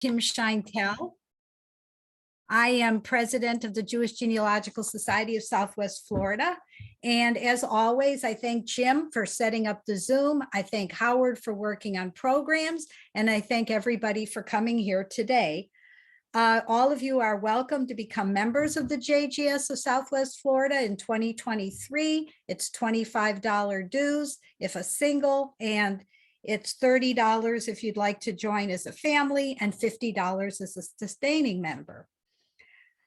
Kim Scheintel. I am president of the Jewish Genealogical Society of Southwest Florida. And as always, I thank Jim for setting up the Zoom. I thank Howard for working on programs, and I thank everybody for coming here today. All of you are welcome to become members of the JGS of Southwest Florida in 2023. It's $25 dues if a single, and it's $30 if you'd like to join as a family, and $50 as a sustaining member.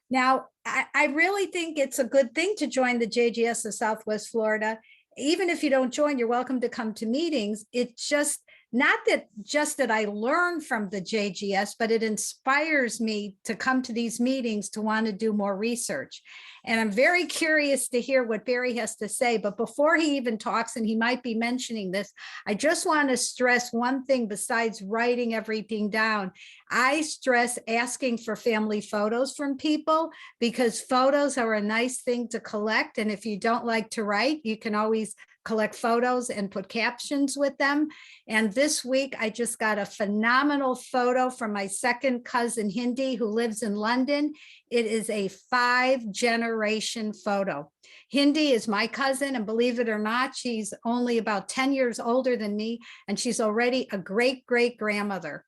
Now, I really think it's a good thing to join the JGS of Southwest Florida. Even if you don't join, you're welcome to come to meetings. It's just not that I learn from the JGS, but it inspires me to come to these meetings to want to do more research. And I'm very curious to hear what Barry has to say. But before he even talks, and he might be mentioning this, I just want to stress one thing besides writing everything down. I stress asking for family photos from people, because photos are a nice thing to collect. And if you don't like to write, you can always collect photos and put captions with them. And this week, I just got a phenomenal photo from my second cousin, Hindi, who lives in London. It is a 5-generation photo. Hindi is my cousin, and believe it or not, she's only about 10 years older than me, and she's already a great-great-grandmother.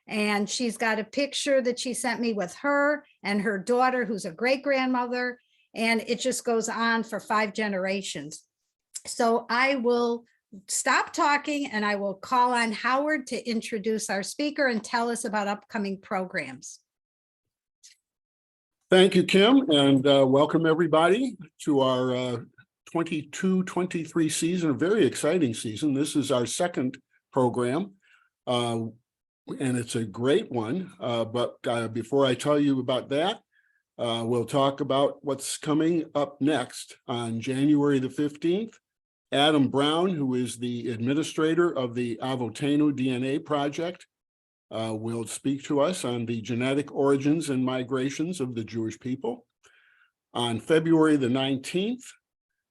And she's got a picture that she sent me with her and her daughter, who's a great-grandmother, and it just goes on for 5 generations. So I will stop talking and I will call on Howard to introduce our speaker and tell us about upcoming programs. Thank you, Kim, and welcome everybody to our 22-23 season, a very exciting season. This is our second program, and it's a great one. But before I tell you about that, we'll talk about what's coming up next on January the 15th. Adam Brown, who is the administrator of the Avotenu DNA project, will speak to us on the genetic origins and migrations of the Jewish people. On February the 19th,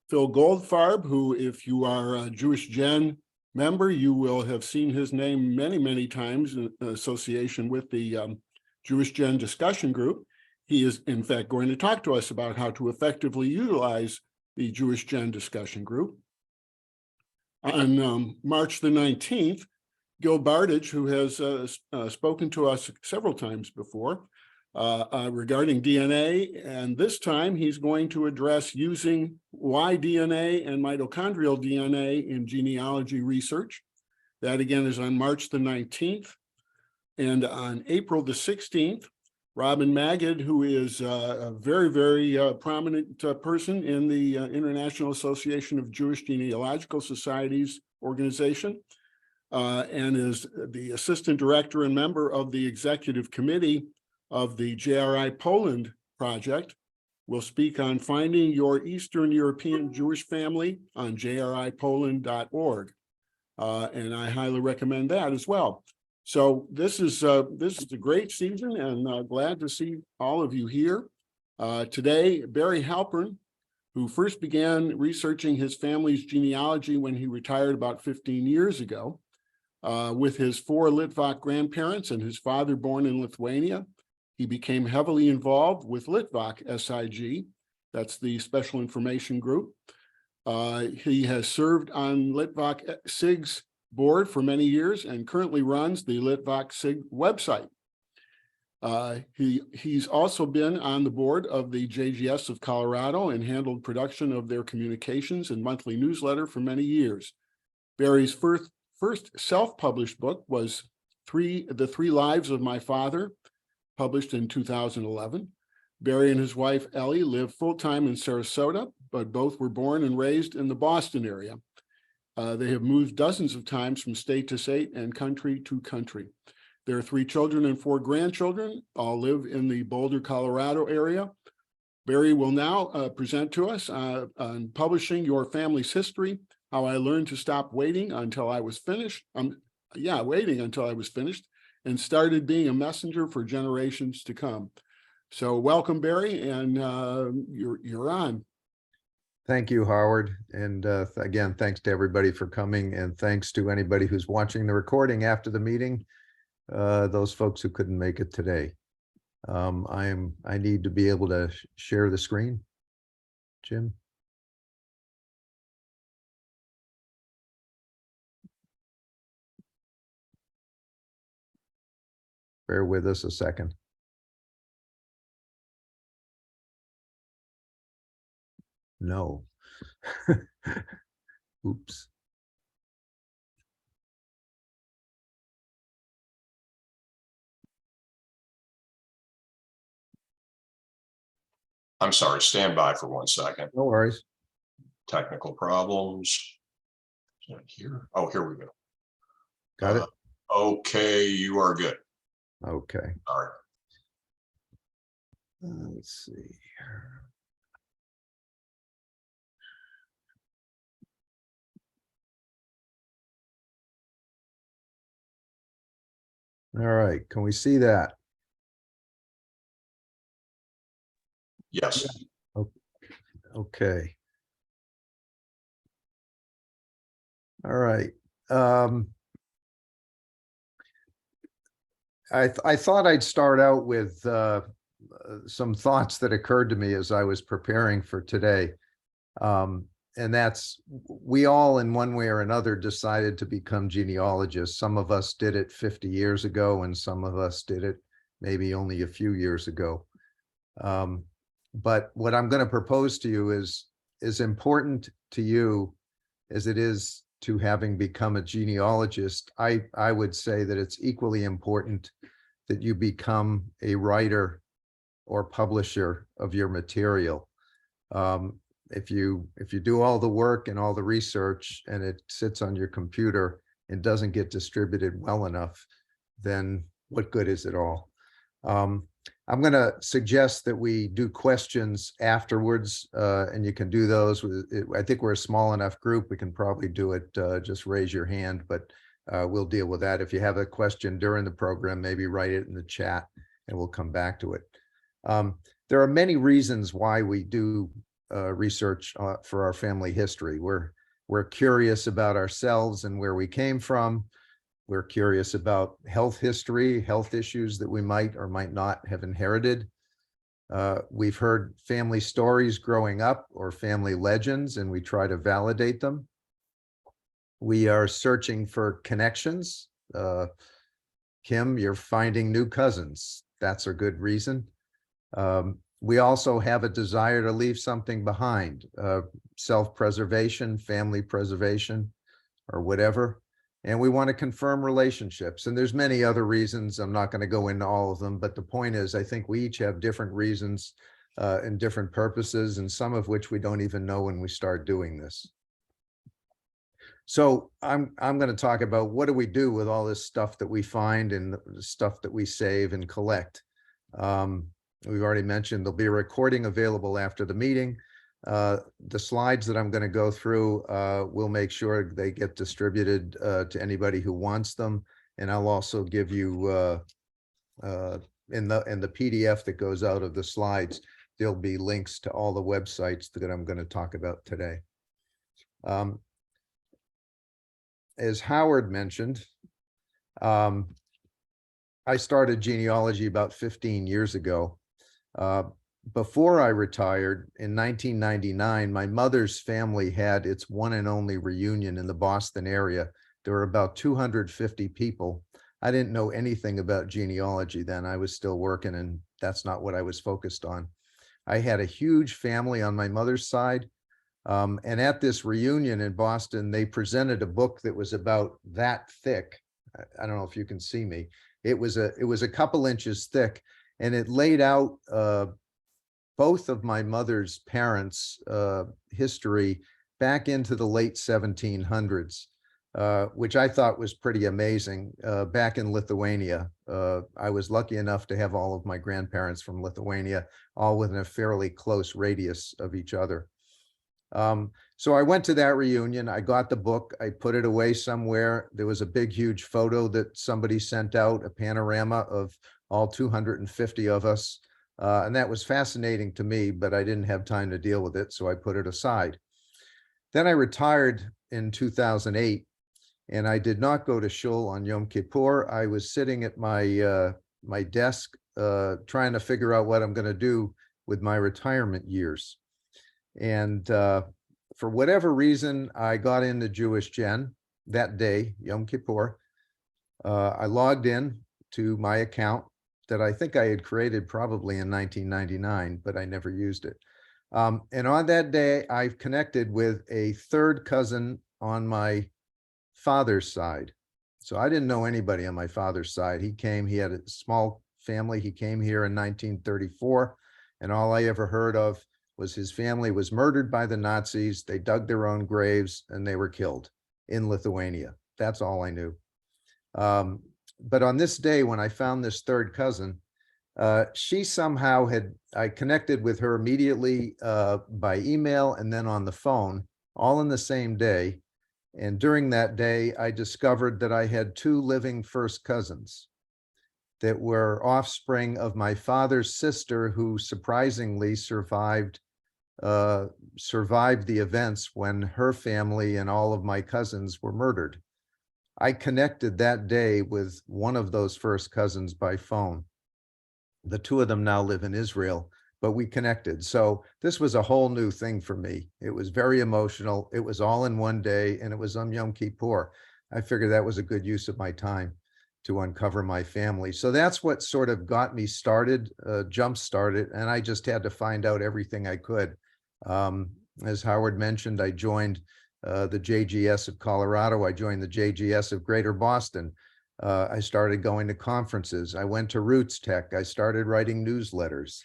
Phil Goldfarb, who, if you are a Jewish Gen member, you will have seen his name many, many times in association with the Jewish Gen discussion group. He is, in fact, going to talk to us about how to effectively utilize the Jewish Gen discussion group. On March the 19th, Gil Bardich, who has spoken to us several times before regarding DNA, and this time he's going to address using Y-DNA and mitochondrial DNA in genealogy research. That again is on March the 19th. And on April the 16th, Robin Magid, who is a very, very prominent person in the International Association of Jewish Genealogical Societies organization, and is the assistant director and member of the executive committee of the JRI Poland project, will speak on finding your Eastern European Jewish family on jripoland.org. And I highly recommend that as well. So this is a great season, and glad to see all of you here. Today, Barry Halpern, who first began researching his family's genealogy when he retired about 15 years ago, with his 4 Litvak grandparents and his father born in Lithuania. He became heavily involved with Litvak SIG, that's the Special Information Group. He has served on Litvak SIG's board for many years and currently runs the Litvak SIG website. He's also been on the board of the JGS of Colorado and handled production of their communications and monthly newsletter for many years. Barry's first self-published book was The Three Lives of My Father, published in 2011. Barry and his wife, Ellie, live full-time in Sarasota, but both were born and raised in the Boston area. They have moved dozens of times from state to state and country to country. Their 3 children and 4 grandchildren all live in the Boulder, Colorado area. Barry will now present to us on publishing your family's history, how I learned to stop waiting until I was finished. Waiting until I was finished, and started being a messenger for generations to come. So welcome, Barry, and you're on. Thank you, Howard. And again, thanks to everybody for coming, and thanks to anybody who's watching the recording after the meeting. those folks who couldn't make it today. I need to be able to share the screen. Jim? Bear with us a second. No. Oops. I'm sorry, stand by for 1 second. No worries. Technical problems. Here. Oh, here we go. Got it? Okay, you are good. Okay. All right. Let's see. All right, can we see that? Yes. Okay. All right. I thought I'd start out with some thoughts that occurred to me as I was preparing for today. And that's, we all in one way or another decided to become genealogists. Some of us did it 50 years ago, and some of us did it maybe only a few years ago. But what I'm going to propose to you is important to you as it is to having become a genealogist. I would say that it's equally important that you become a writer or publisher of your material. If you do all the work and all the research and it sits on your computer and doesn't get distributed well enough, then what good is it all? I'm going to suggest that we do questions afterwards, and you can do those. I think we're a small enough group. We can probably do it. Just raise your hand, but we'll deal with that. If you have a question during the program, maybe write it in the chat and we'll come back to it. There are many reasons why we do research for our family history. We're curious about ourselves and where we came from. We're curious about health history, health issues that we might or might not have inherited. We've heard family stories growing up or family legends, and we try to validate them. We are searching for connections. Kim, you're finding new cousins. That's a good reason. We also have a desire to leave something behind, self-preservation, family preservation, or whatever. And we want to confirm relationships. And there's many other reasons. I'm not going to go into all of them, but the point is, I think we each have different reasons and different purposes, and some of which we don't even know when we start doing this. So I'm going to talk about what do we do with all this stuff that we find and the stuff that we save and collect. We've already mentioned there'll be a recording available after the meeting. The slides that I'm going to go through, we'll make sure they get distributed to anybody who wants them. And I'll also give you in the PDF that goes out of the slides, there'll be links to all the websites that I'm going to talk about today. As Howard mentioned, I started genealogy about 15 years ago. Before I retired in 1999, my mother's family had its one and only reunion in the Boston area. There were about 250 people. I didn't know anything about genealogy then. I was still working, and that's not what I was focused on. I had a huge family on my mother's side. And at this reunion in Boston, they presented a book that was about that thick. I don't know if you can see me. It was a couple inches thick, and it laid out both of my mother's parents' history back into the late 1700s, which I thought was pretty amazing. Back in Lithuania, I was lucky enough to have all of my grandparents from Lithuania, all within a fairly close radius of each other. So I went to that reunion. I got the book. I put it away somewhere. There was a big, huge photo that somebody sent out, a panorama of all 250 of us. And that was fascinating to me, but I didn't have time to deal with it, so I put it aside. Then I retired in 2008, And I did not go to shul on Yom Kippur. I was sitting at my my desk trying to figure out what I'm going to do with my retirement years. And for whatever reason, I got into Jewish Gen that day, Yom Kippur. I logged in to my account that I think I had created probably in 1999, but I never used it. And on that day, I've connected with a third cousin on my father's side. So I didn't know anybody on my father's side. He came, he had a small family. He came here in 1934, and all I ever heard of was his family was murdered by the Nazis. They dug their own graves and they were killed in Lithuania. That's all I knew. But on this day, when I found this third cousin, she somehow I connected with her immediately by email and then on the phone, all in the same day. And during that day, I discovered that I had two living first cousins that were offspring of my father's sister, who surprisingly survived the events when her family and all of my cousins were murdered. I connected that day with one of those first cousins by phone. The two of them now live in Israel, but we connected. So this was a whole new thing for me. It was very emotional. It was all in one day, and it was on Yom Kippur. I figured that was a good use of my time to uncover my family. So that's what sort of got me started, jump started, and I just had to find out everything I could. As Howard mentioned, I joined the JGS of Colorado. I joined the JGS of Greater Boston. I started going to conferences. I went to Roots Tech. I started writing newsletters.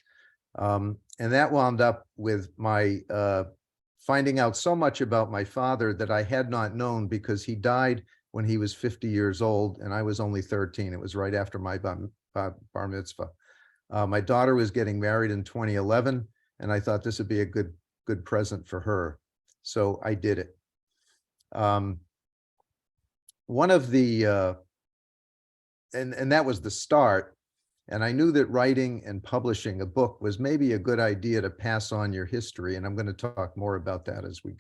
And that wound up with my finding out so much about my father that I had not known, because he died when he was 50 years old and I was only 13. It was right after my bar mitzvah. My daughter was getting married in 2011, and I thought this would be a good present for her. So I did it. One of the, and that was the start. And I knew that writing and publishing a book was maybe a good idea to pass on your history. And I'm going to talk more about that as we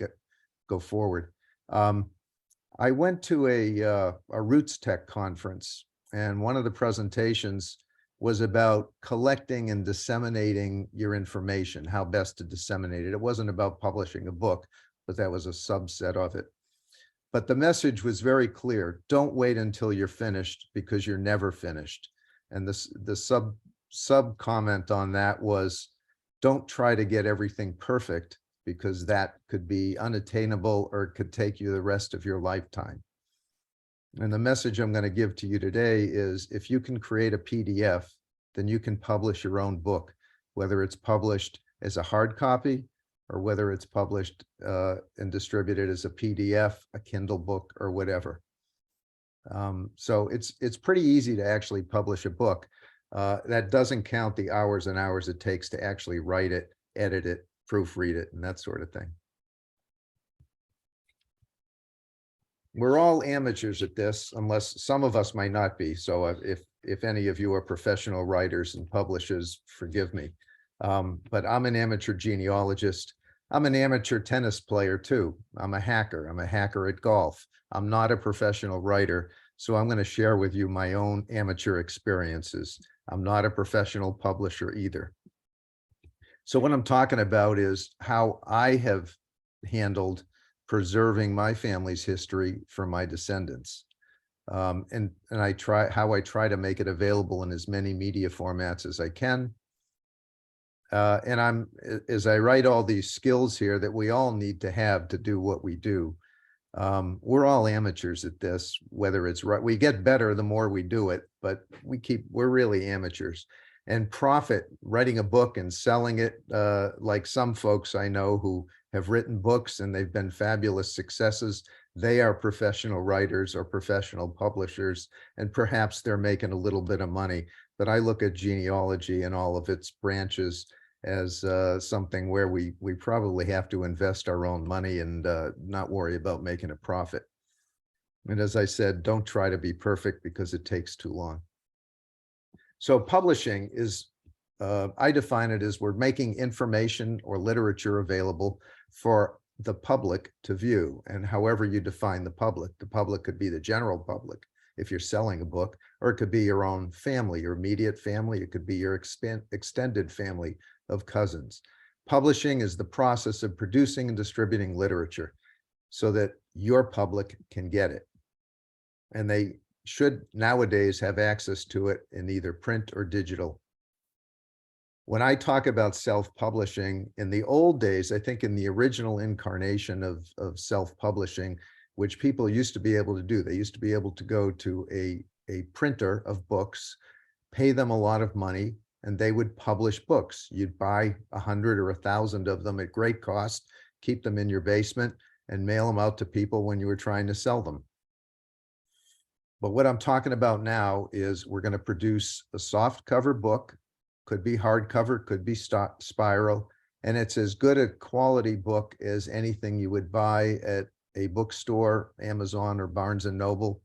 go forward. I went to a Roots Tech conference, and one of the presentations was about collecting and disseminating your information, how best to disseminate it. It wasn't about publishing a book, but that was a subset of it. But the message was very clear. Don't wait until you're finished, because you're never finished. And the sub comment on that was, don't try to get everything perfect, because that could be unattainable or it could take you the rest of your lifetime. And the message I'm going to give to you today is, if you can create a PDF, then you can publish your own book, whether it's published as a hard copy or whether it's published and distributed as a PDF, a Kindle book, or whatever. So it's pretty easy to actually publish a book. That doesn't count the hours and hours it takes to actually write it, edit it, proofread it, and that sort of thing. We're all amateurs at this, unless some of us might not be. So if any of you are professional writers and publishers, forgive me. But I'm an amateur genealogist. I'm an amateur tennis player too. I'm a hacker. I'm a hacker at golf. I'm not a professional writer, so I'm going to share with you my own amateur experiences. I'm not a professional publisher either. So what I'm talking about is how I have handled preserving my family's history for my descendants. And I try to make it available in as many media formats as I can. And as I write all these skills here that we all need to have to do what we do, we're all amateurs at this, whether it's right. We get better the more we do it, but we're really amateurs. And profit, writing a book and selling it, like some folks I know who have written books and they've been fabulous successes. They are professional writers or professional publishers, and perhaps they're making a little bit of money. But I look at genealogy and all of its branches as something where we probably have to invest our own money and not worry about making a profit. And as I said, don't try to be perfect, because it takes too long. So publishing is, I define it as we're making information or literature available for the public to view. And however you define the public could be the general public if you're selling a book, or it could be your own family, your immediate family. It could be your extended family of cousins. Publishing is the process of producing and distributing literature so that your public can get it. And they should nowadays have access to it in either print or digital. When I talk about self-publishing, in the old days, I think in the original incarnation of self-publishing, which people used to be able to do, they used to be able to go to a printer of books, pay them a lot of money, and they would publish books. You'd buy 100 or 1,000 of them at great cost, keep them in your basement, and mail them out to people when you were trying to sell them. But what I'm talking about now is we're going to produce a soft cover book, could be hardcover, could be spiral, and it's as good a quality book as anything you would buy at a bookstore, Amazon, or Barnes and Noble.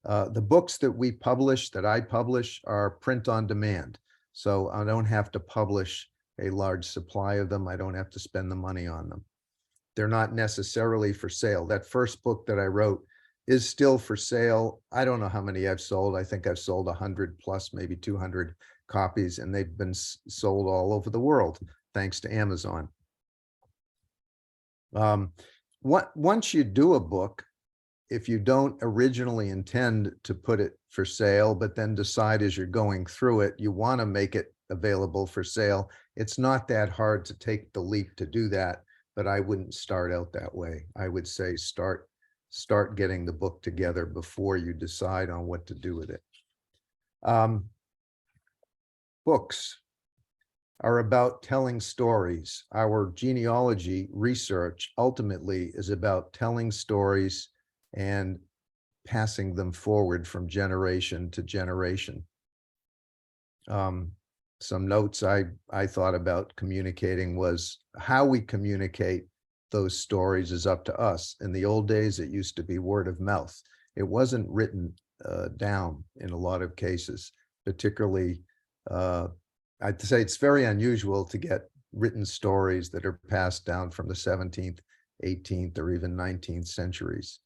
The books that we publish, that I publish, are print on demand. So I don't have to publish a large supply of them. I don't have to spend the money on them. They're not necessarily for sale. That first book that I wrote is still for sale. I don't know how many I've sold. I think I've sold 100 plus, maybe 200 copies, and they've been sold all over the world, thanks to Amazon. Once you do a book, if you don't originally intend to put it for sale, but then decide as you're going through it, you want to make it available for sale, it's not that hard to take the leap to do that, but I wouldn't start out that way. I would say start getting the book together before you decide on what to do with it. Books are about telling stories. Our genealogy research ultimately is about telling stories and passing them forward from generation to generation. Some notes I thought about communicating was how we communicate those stories is up to us. In the old days, it used to be word of mouth. It wasn't written down in a lot of cases, particularly I'd say it's very unusual to get written stories that are passed down from the 17th, 18th, or even 19th centuries.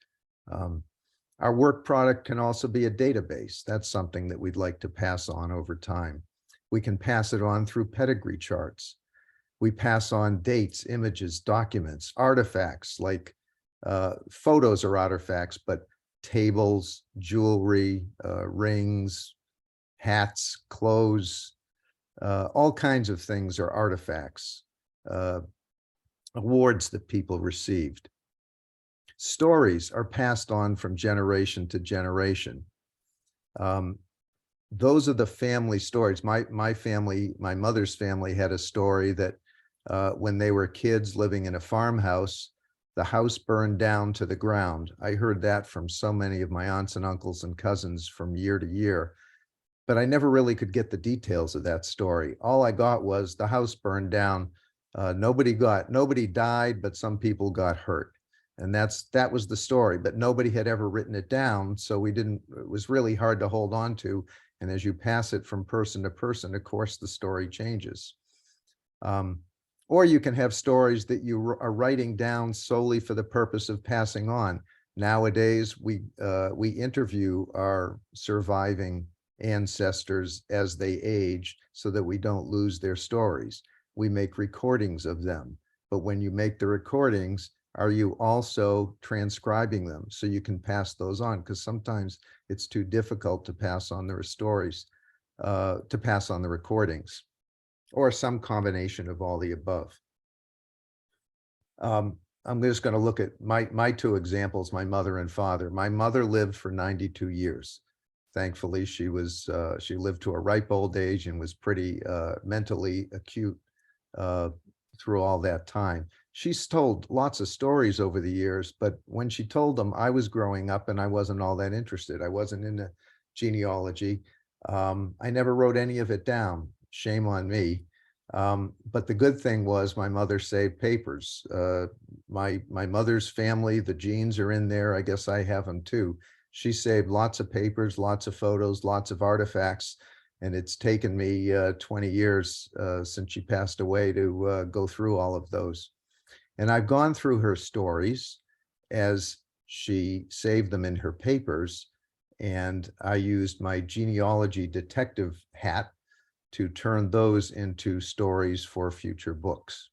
Our work product can also be a database. That's something that we'd like to pass on over time. We can pass it on through pedigree charts. We pass on dates, images, documents, artifacts, like photos are artifacts, but tables, jewelry, rings, hats, clothes, all kinds of things are artifacts, awards that people received. Stories are passed on from generation to generation. Those are the family stories. My family, my mother's family, had a story that when they were kids living in a farmhouse, the house burned down to the ground. I heard that from so many of my aunts and uncles and cousins from year to year, but I never really could get the details of that story. All I got was the house burned down. Nobody died, but some people got hurt. And that was the story, but nobody had ever written it down. So it was really hard to hold on to. And as you pass it from person to person, of course, the story changes. Or you can have stories that you are writing down solely for the purpose of passing on. Nowadays, we interview our surviving ancestors as they age so that we don't lose their stories. We make recordings of them. But when you make the recordings, are you also transcribing them so you can pass those on? Because sometimes it's too difficult to pass on the stories, to pass on the recordings, or some combination of all the above. I'm just going to look at my two examples, my mother and father. My mother lived for 92 years. Thankfully, she lived to a ripe old age and was pretty mentally acute through all that time. She's told lots of stories over the years, but when she told them, I was growing up and I wasn't all that interested. I wasn't into genealogy. I never wrote any of it down. Shame on me. But the good thing was my mother saved papers. My mother's family, the genes are in there. I guess I have them too. She saved lots of papers, lots of photos, lots of artifacts. And it's taken me 20 years since she passed away to go through all of those. And I've gone through her stories as she saved them in her papers. And I used my genealogy detective hat to turn those into stories for future books.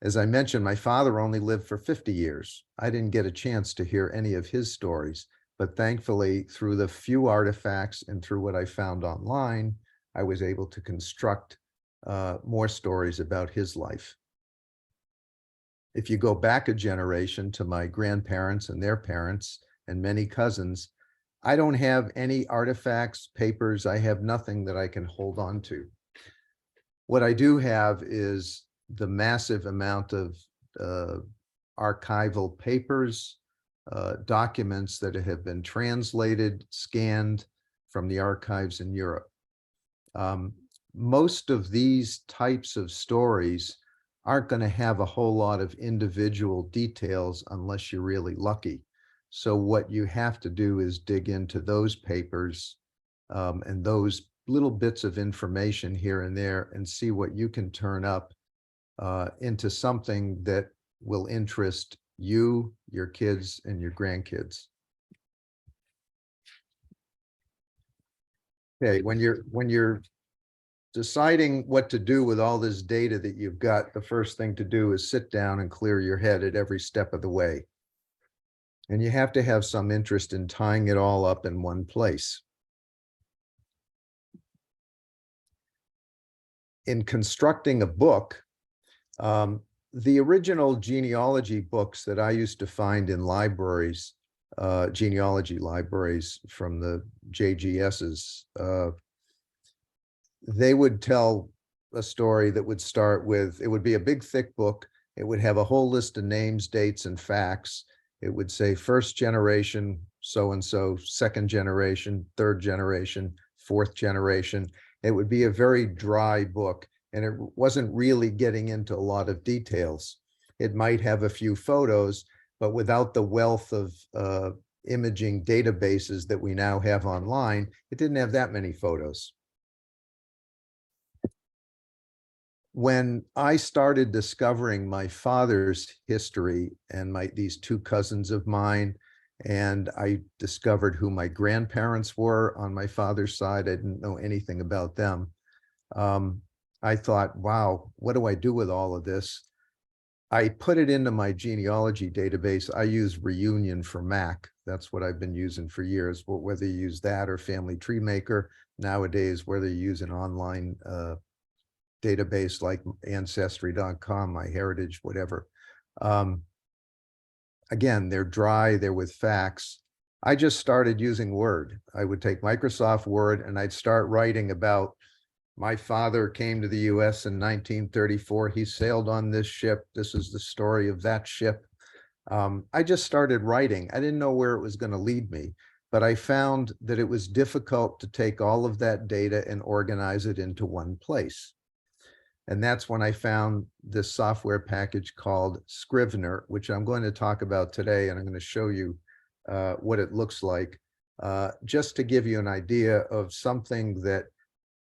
As I mentioned, my father only lived for 50 years. I didn't get a chance to hear any of his stories, but thankfully, through the few artifacts and through what I found online, I was able to construct more stories about his life. If you go back a generation to my grandparents and their parents and many cousins, I don't have any artifacts, papers. I have nothing that I can hold on to. What I do have is the massive amount of archival papers, documents that have been translated, scanned from the archives in Europe. Most of these types of stories aren't going to have a whole lot of individual details unless you're really lucky. So what you have to do is dig into those papers and those little bits of information here and there and see what you can turn up into something that will interest you, your kids, and your grandkids. Okay, when you're deciding what to do with all this data that you've got, the first thing to do is sit down and clear your head at every step of the way. And you have to have some interest in tying it all up in one place. In constructing a book, the original genealogy books that I used to find in libraries, genealogy libraries from the JGSs, they would tell a story that would start with, it would be a big thick book. It would have a whole list of names, dates, and facts. It would say first generation, so-and-so, second generation, third generation, fourth generation. It would be a very dry book, and it wasn't really getting into a lot of details. It might have a few photos, but without the wealth of imaging databases that we now have online, it didn't have that many photos. When I started discovering my father's history and these two cousins of mine, and I discovered who my grandparents were on my father's side, I didn't know anything about them. I thought, wow, what do I do with all of this? I put it into my genealogy database. I use Reunion for Mac. That's what I've been using for years. But whether you use that or Family Tree Maker, nowadays, whether you use an online database like Ancestry.com, MyHeritage, whatever. Again, they're dry, they're with facts. I just started using Word. I would take Microsoft Word and I'd start writing about my father came to the US in 1934. He sailed on this ship. This is the story of that ship. I just started writing. I didn't know where it was going to lead me, but I found that it was difficult to take all of that data and organize it into one place. And that's when I found this software package called Scrivener, which I'm going to talk about today. And I'm going to show you what it looks like, just to give you an idea of something that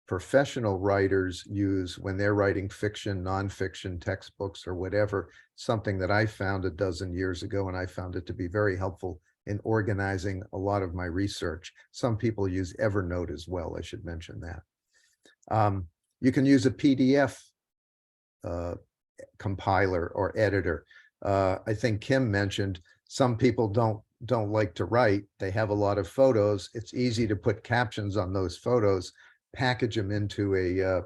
professional writers use when they're writing fiction, nonfiction, textbooks, or whatever, something that I found a dozen years ago, and I found it to be very helpful in organizing a lot of my research. Some people use Evernote as well, I should mention that. You can use a PDF compiler or editor. I think Kim mentioned some people don't like to write. They have a lot of photos. It's easy to put captions on those photos, package them into a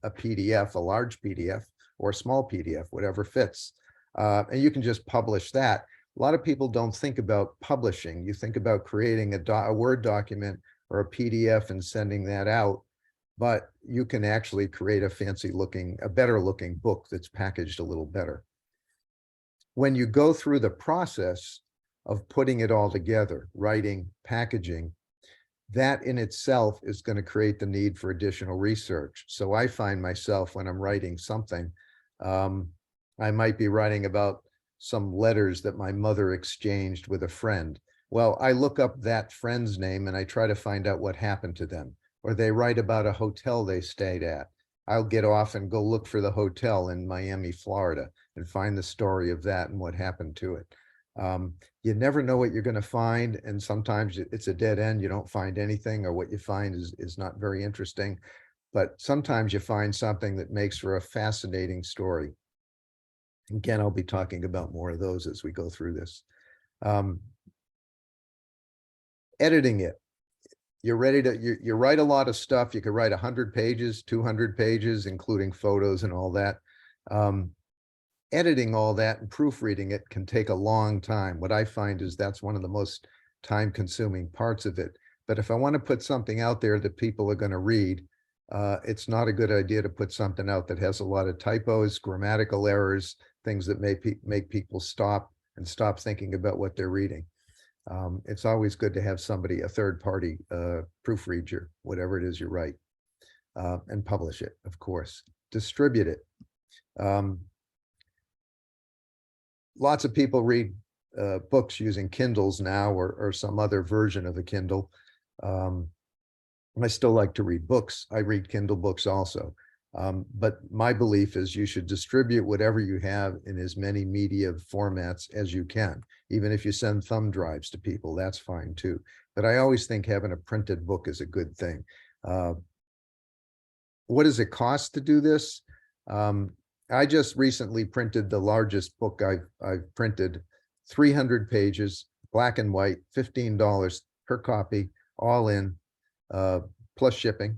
PDF, a large PDF or a small PDF, whatever fits. And you can just publish that. A lot of people don't think about publishing. You think about creating a Word document or a PDF and sending that out, but you can actually create a better looking book that's packaged a little better. When you go through the process of putting it all together, writing, packaging, that in itself is going to create the need for additional research. So I find myself when I'm writing something, I might be writing about some letters that my mother exchanged with a friend. Well, I look up that friend's name and I try to find out what happened to them. Or they write about a hotel they stayed at. I'll get off and go look for the hotel in Miami, Florida. and find the story of that and what happened to it. You never know what you're going to find, and sometimes it's a dead end. You don't find anything, or what you find is not very interesting. But sometimes you find something that makes for a fascinating story. Again, I'll be talking about more of those as we go through this. Editing it. You're ready to, you write a lot of stuff. You could write 100 pages, 200 pages, including photos and all that. Editing all that and proofreading it can take a long time. What I find is that's one of the most time-consuming parts of it. But if I want to put something out there that people are going to read, it's not a good idea to put something out that has a lot of typos, grammatical errors, things that make people stop thinking about what they're reading. It's always good to have somebody, a third party, proofread your whatever it is you write, and publish it, of course. Distribute it. Lots of people read books using Kindles now, or some other version of a Kindle. I still like to read books. I read Kindle books also. But my belief is you should distribute whatever you have in as many media formats as you can. Even if you send thumb drives to people, that's fine too. But I always think having a printed book is a good thing. What does it cost to do this? I just recently printed the largest book I've printed, 300 pages, black and white, $15 per copy, all in, plus shipping.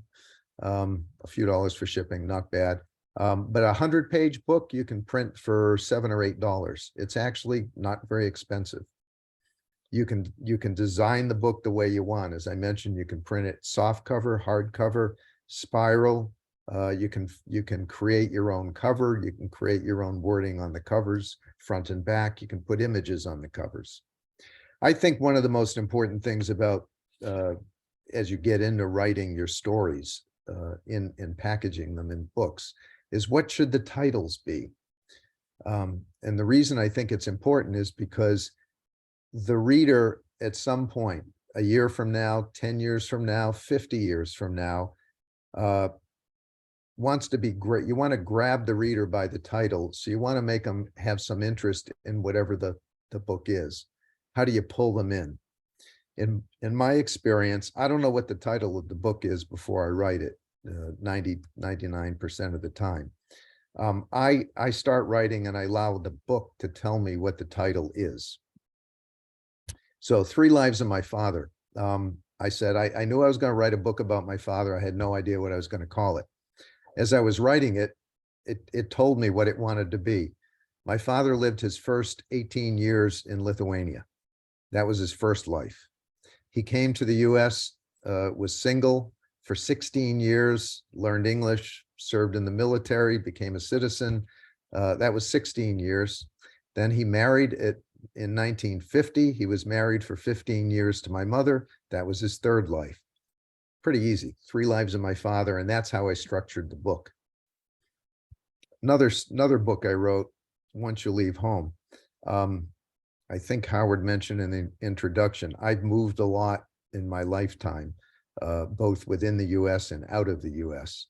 A few dollars for shipping, not bad. But a 100-page book you can print for $7 or $8. It's actually not very expensive. You can design the book the way you want. As I mentioned, you can print it soft cover, hard cover, spiral. You can create your own cover. You can create your own wording on the covers, front and back. You can put images on the covers. I think one of the most important things about as you get into writing your stories, in packaging them in books, is what should the titles be? And the reason I think it's important is because the reader at some point, a year from now, 10 years from now, 50 years from now, wants to be great. You want to grab the reader by the title. So you want to make them have some interest in whatever the book is. How do you pull them in? In my experience, I don't know what the title of the book is before I write it, 99% of the time. I start writing and I allow the book to tell me what the title is. So 3 Lives of My Father. I said, I knew I was going to write a book about my father. I had no idea what I was going to call it. As I was writing it, it told me what it wanted to be. My father lived his first 18 years in Lithuania. That was his first life. He came to the US, was single for 16 years, learned English, served in the military, became a citizen. That was 16 years. Then he married in 1950. He was married for 15 years to my mother. That was his third life. Pretty easy. 3 Lives of My Father, and that's how I structured the book. Another book I wrote, Once You Leave Home. I think Howard mentioned in the introduction, I've moved a lot in my lifetime, both within the US and out of the US.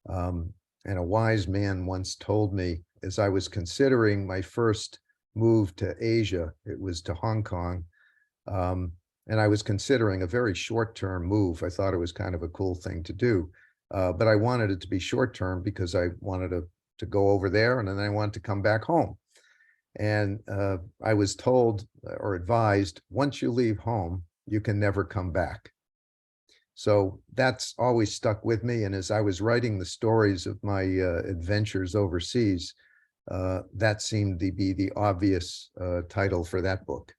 And a wise man once told me, as I was considering my first move to Asia, it was to Hong Kong, and I was considering a very short-term move. I thought it was kind of a cool thing to do, but I wanted it to be short-term because I wanted to go over there and then I wanted to come back home. And I was told or advised, once you leave home, you can never come back. So that's always stuck with me. And as I was writing the stories of my adventures overseas, that seemed to be the obvious title for that book.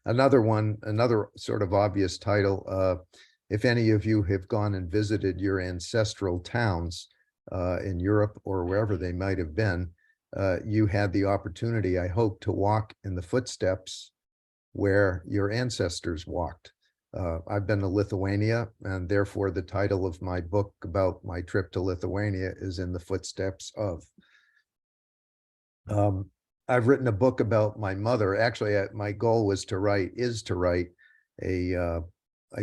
Another sort of obvious title, if any of you have gone and visited your ancestral towns in Europe or wherever they might have been, you had the opportunity, I hope, to walk in the footsteps where your ancestors walked. I've been to Lithuania, and therefore the title of my book about my trip to Lithuania is In the Footsteps of. I've written a book about my mother. Actually, my goal is to write a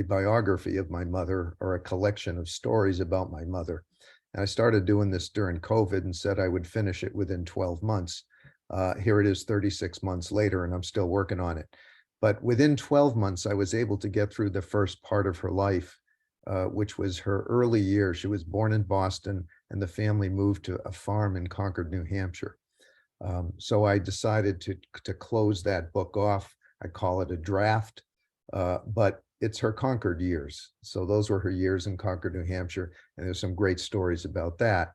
biography of my mother, or a collection of stories about my mother. And I started doing this during COVID and said I would finish it within 12 months. Here it is 36 months later, and I'm still working on it. But within 12 months, I was able to get through the first part of her life, which was her early years. She was born in Boston, and the family moved to a farm in Concord, New Hampshire. So I decided to close that book off. I call it a draft, but it's her Concord years. So those were her years in Concord, New Hampshire, and there's some great stories about that.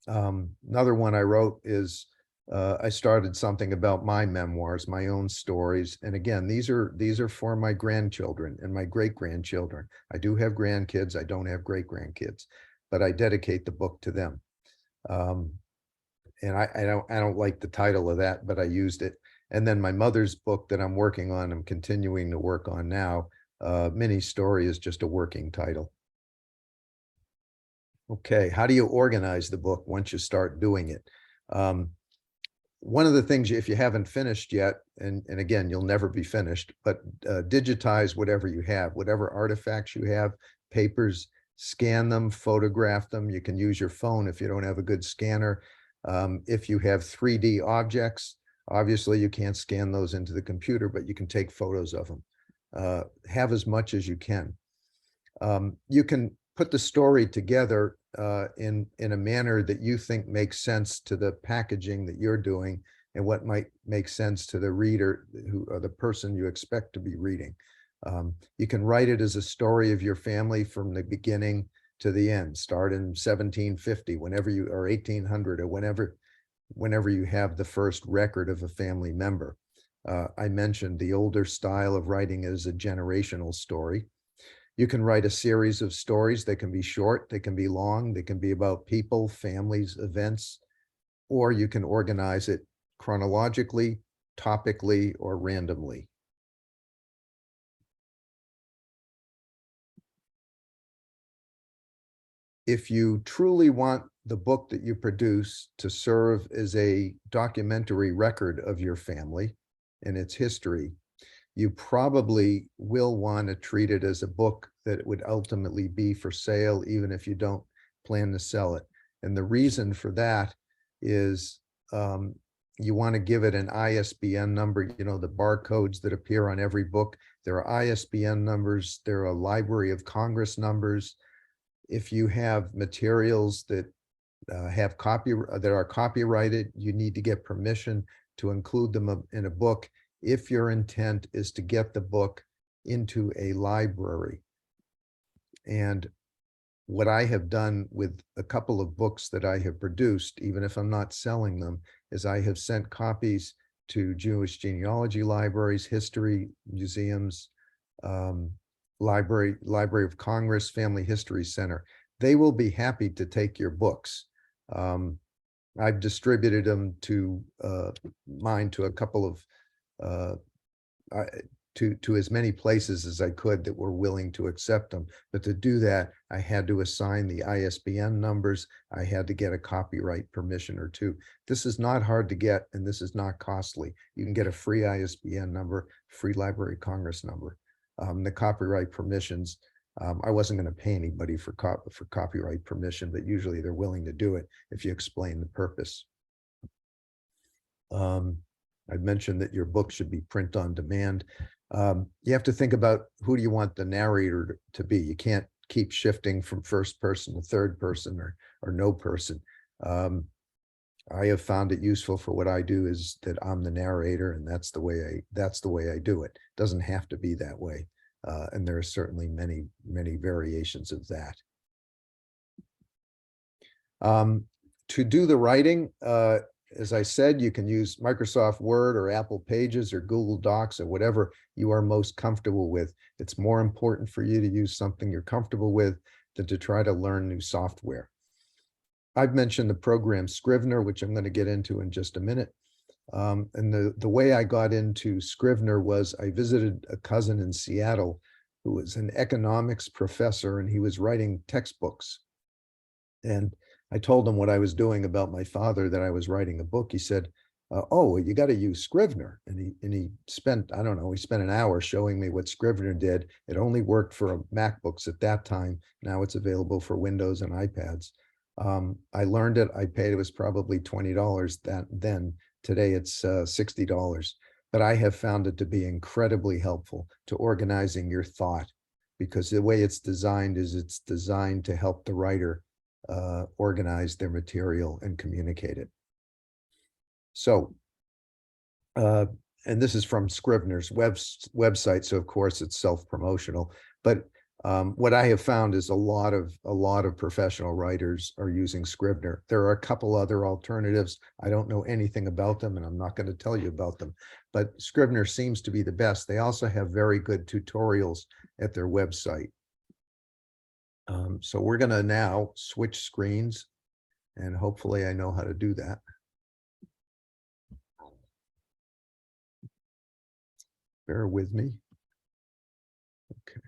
Another one I wrote is I started something about my memoirs, my own stories. And again, these are for my grandchildren and my great-grandchildren. I do have grandkids. I don't have great-grandkids, but I dedicate the book to them. And I don't like the title of that, but I used it. And then my mother's book that I'm working on, I'm continuing to work on now. Mini Story is just a working title. Okay, how do you organize the book once you start doing it? One of the things, if you haven't finished yet, and again, you'll never be finished, but digitize whatever you have, whatever artifacts you have, papers, scan them, photograph them. You can use your phone if you don't have a good scanner. If you have 3D objects, obviously you can't scan those into the computer, but you can take photos of them. Have as much as you can. You can put the story together in a manner that you think makes sense to the packaging that you're doing and what might make sense to the reader or the person you expect to be reading. You can write it as a story of your family from the beginning to the end. Start in 1750, whenever you, or 1800, or whenever you have the first record of a family member. I mentioned the older style of writing is a generational story. You can write a series of stories. They can be short, they can be long, they can be about people, families, events, or you can organize it chronologically, topically, or randomly. If you truly want the book that you produce to serve as a documentary record of your family and its history, you probably will want to treat it as a book that would ultimately be for sale, even if you don't plan to sell it. And the reason for that is you want to give it an ISBN number. You know, the barcodes that appear on every book, there are ISBN numbers, there are Library of Congress numbers. If you have materials that are copyrighted, you need to get permission to include them in a book if your intent is to get the book into a library. And what I have done with a couple of books that I have produced, even if I'm not selling them, is I have sent copies to Jewish genealogy libraries, history museums, Library of Congress, Family History Center. They will be happy to take your books. I've distributed them to to a couple of to as many places as I could that were willing to accept them. But to do that, I had to assign the ISBN numbers. I had to get a copyright permission or two. This is not hard to get, and this is not costly. You can get a free ISBN number, free Library of Congress number. The copyright permissions, I wasn't going to pay anybody for copyright permission, but usually they're willing to do it if you explain the purpose. I've mentioned that your book should be print on demand. You have to think about who do you want the narrator to be. You can't keep shifting from first person to third person or no person. I have found it useful for what I do is that I'm the narrator, and that's the way I do it. It doesn't have to be that way. And there are certainly many variations of that. To do the writing, as I said, you can use Microsoft Word or Apple Pages or Google Docs or whatever you are most comfortable with. It's more important for you to use something you're comfortable with than to try to learn new software. I've mentioned the program Scrivener, which I'm going to get into in just a minute. And the way I got into Scrivener was I visited a cousin in Seattle who was an economics professor, and he was writing textbooks. And I told him what I was doing about my father, that I was writing a book. He said, oh, you got to use Scrivener. And he spent, I don't know, he spent an hour showing me what Scrivener did. It only worked for MacBooks at that time. Now it's available for Windows and iPads. I learned it. I paid, it was probably $20 then Today it's $60, but I have found it to be incredibly helpful to organizing your thought, because the way it's designed is it's designed to help the writer organize their material and communicate it. So, and this is from Scrivener's website, so of course it's self-promotional, but what I have found is a lot of professional writers are using Scrivener. There are a couple other alternatives. I don't know anything about them, and I'm not going to tell you about them, but Scrivener seems to be the best. They also have very good tutorials at their website. So we're going to now switch screens, and hopefully I know how to do that. Bear with me. Okay.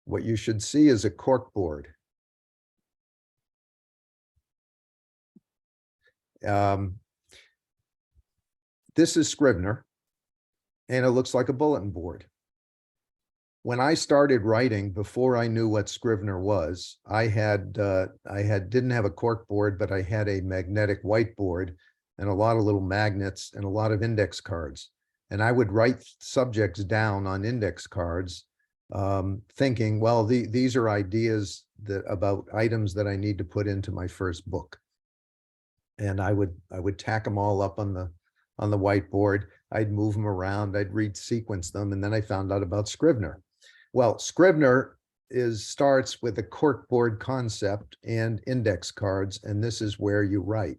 What you should see is a corkboard. This is Scrivener, and it looks like a bulletin board. When I started writing, before I knew what Scrivener was, I didn't have a corkboard, but I had a magnetic whiteboard and a lot of little magnets and a lot of index cards. And I would write subjects down on index cards, thinking, well, these are ideas about items that I need to put into my first book. And I would tack them all up on the whiteboard. I'd move them around, I'd sequence them, and then I found out about Scrivener. Well, Scrivener starts with a corkboard concept and index cards, and this is where you write.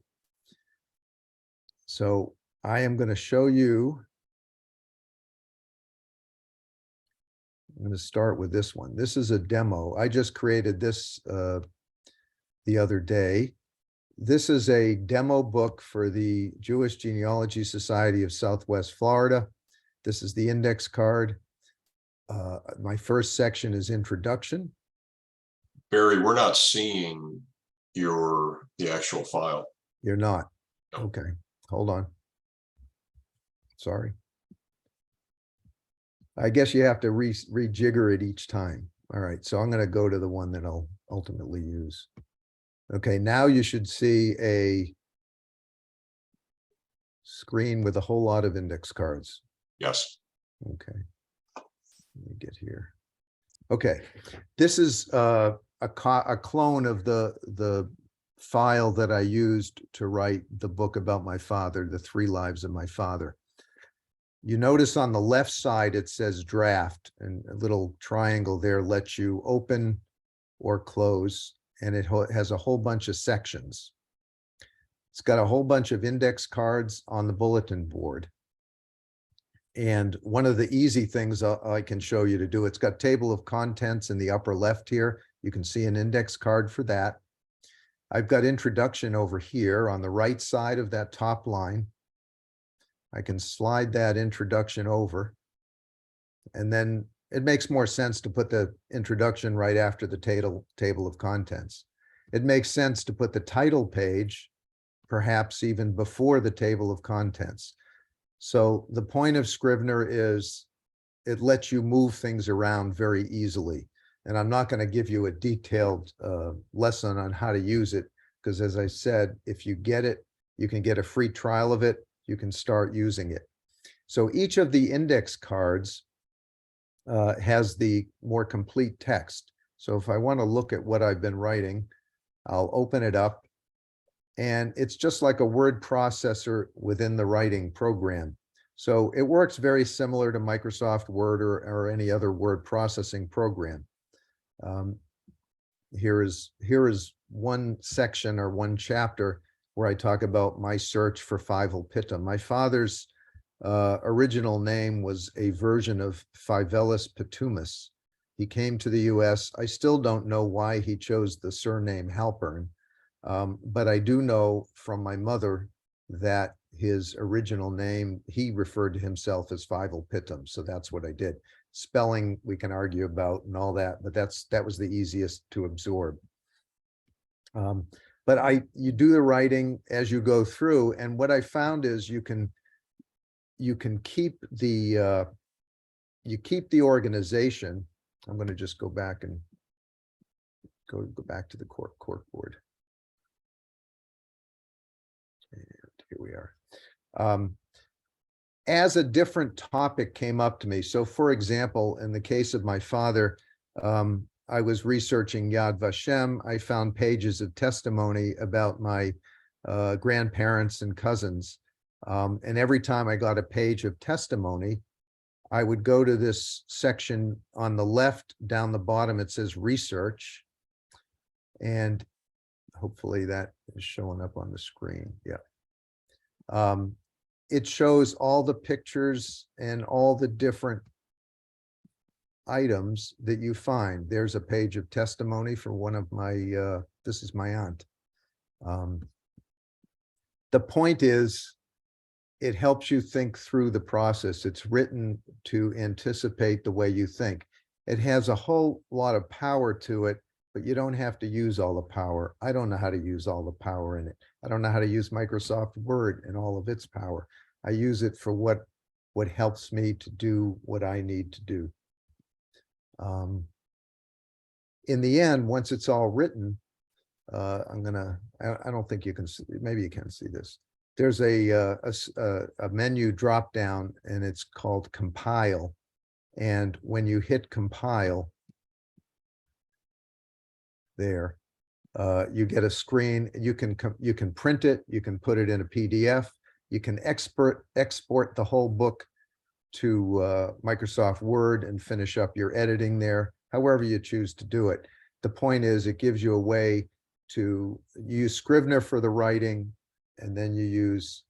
So I am going to show you. I'm going to start with this one. This is a demo. I just created this the other day. This is a demo book for the Jewish Genealogy Society of Southwest Florida. This is the index card. My first section is introduction. Barry, we're not seeing the actual file. You're not. No. Okay, hold on. Sorry. I guess you have to rejigger it each time. All right, so I'm going to go to the one that I'll ultimately use. Okay, now you should see a screen with a whole lot of index cards. Yes. Okay, let me get here. Okay, this is a clone of the file that I used to write the book about my father, The 3 Lives of My Father. You notice on the left side, it says draft, and a little triangle there lets you open or close, and it has a whole bunch of sections. It's got a whole bunch of index cards on the bulletin board. And one of the easy things I can show you to do, it's got table of contents in the upper left here. You can see an index card for that. I've got introduction over here on the right side of that top line. I can slide that introduction over, and then it makes more sense to put the introduction right after the table of contents. It makes sense to put the title page perhaps even before the table of contents. So the point of Scrivener is it lets you move things around very easily. And I'm not going to give you a detailed lesson on how to use it, because as I said, if you get it, you can get a free trial of it. You can start using it. So each of the index cards has the more complete text. So if I want to look at what I've been writing, I'll open it up, and it's just like a word processor within the writing program. So it works very similar to Microsoft Word or any other word processing program. Here is one section or one chapter where I talk about my search for Fievel Pittum. My father's original name was a version of Fivelis Pittumus. He came to the US. I still don't know why he chose the surname Halpern, but I do know from my mother that his original name, he referred to himself as Fievel Pittum, so that's what I did. Spelling we can argue about and all that, but that was the easiest to absorb. But you do the writing as you go through, and what I found is you can keep the organization. I'm going to just go back and go back to the corkboard. we are. As a different topic came up to me, so for example, in the case of my father, I was researching Yad Vashem. I found pages of testimony about my grandparents and cousins. And every time I got a page of testimony, I would go to this section on the left, down the bottom, it says research. And hopefully that is showing up on the screen. Yeah. It shows all the pictures and all the different items that you find. There's a page of testimony for one of my, this is my aunt. The point is, it helps you think through the process. It's written to anticipate the way you think. It has a whole lot of power to it, but you don't have to use all the power. I don't know how to use all the power in it. I don't know how to use Microsoft Word and all of its power. I use it for what helps me to do what I need to do. In the end, once it's all written, I don't think you can see, maybe you can see this. There's a menu drop down and it's called compile. And when you hit compile there, you get a screen. You can print it, you can put it in a PDF, you can export the whole book to Microsoft Word and finish up your editing there, however you choose to do it. The point is, it gives you a way to use Scrivener for the writing, and then you use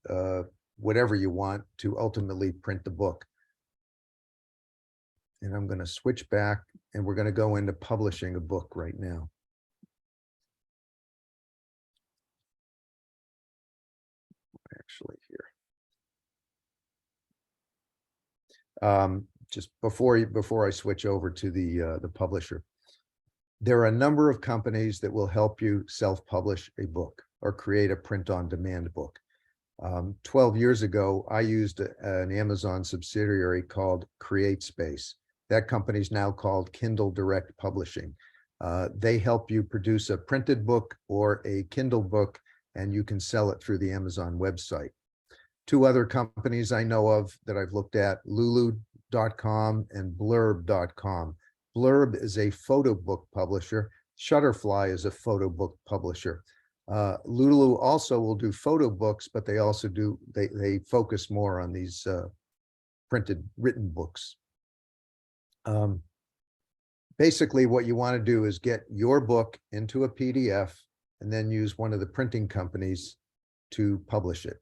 whatever you want to ultimately print the book. And I'm going to switch back and we're going to go into publishing a book right now. Actually here. Just before I switch over to the publisher, there are a number of companies that will help you self-publish a book or create a print-on-demand book. 12 years ago, I used an Amazon subsidiary called CreateSpace. That company is now called Kindle Direct Publishing. They help you produce a printed book or a Kindle book, and you can sell it through the Amazon website. Two other companies I know of that I've looked at, Lulu.com and Blurb.com. Blurb is a photo book publisher. Shutterfly is a photo book publisher. Lulu also will do photo books, but they also do, they focus more on these written books. Basically, what you want to do is get your book into a PDF and then use one of the printing companies to publish it.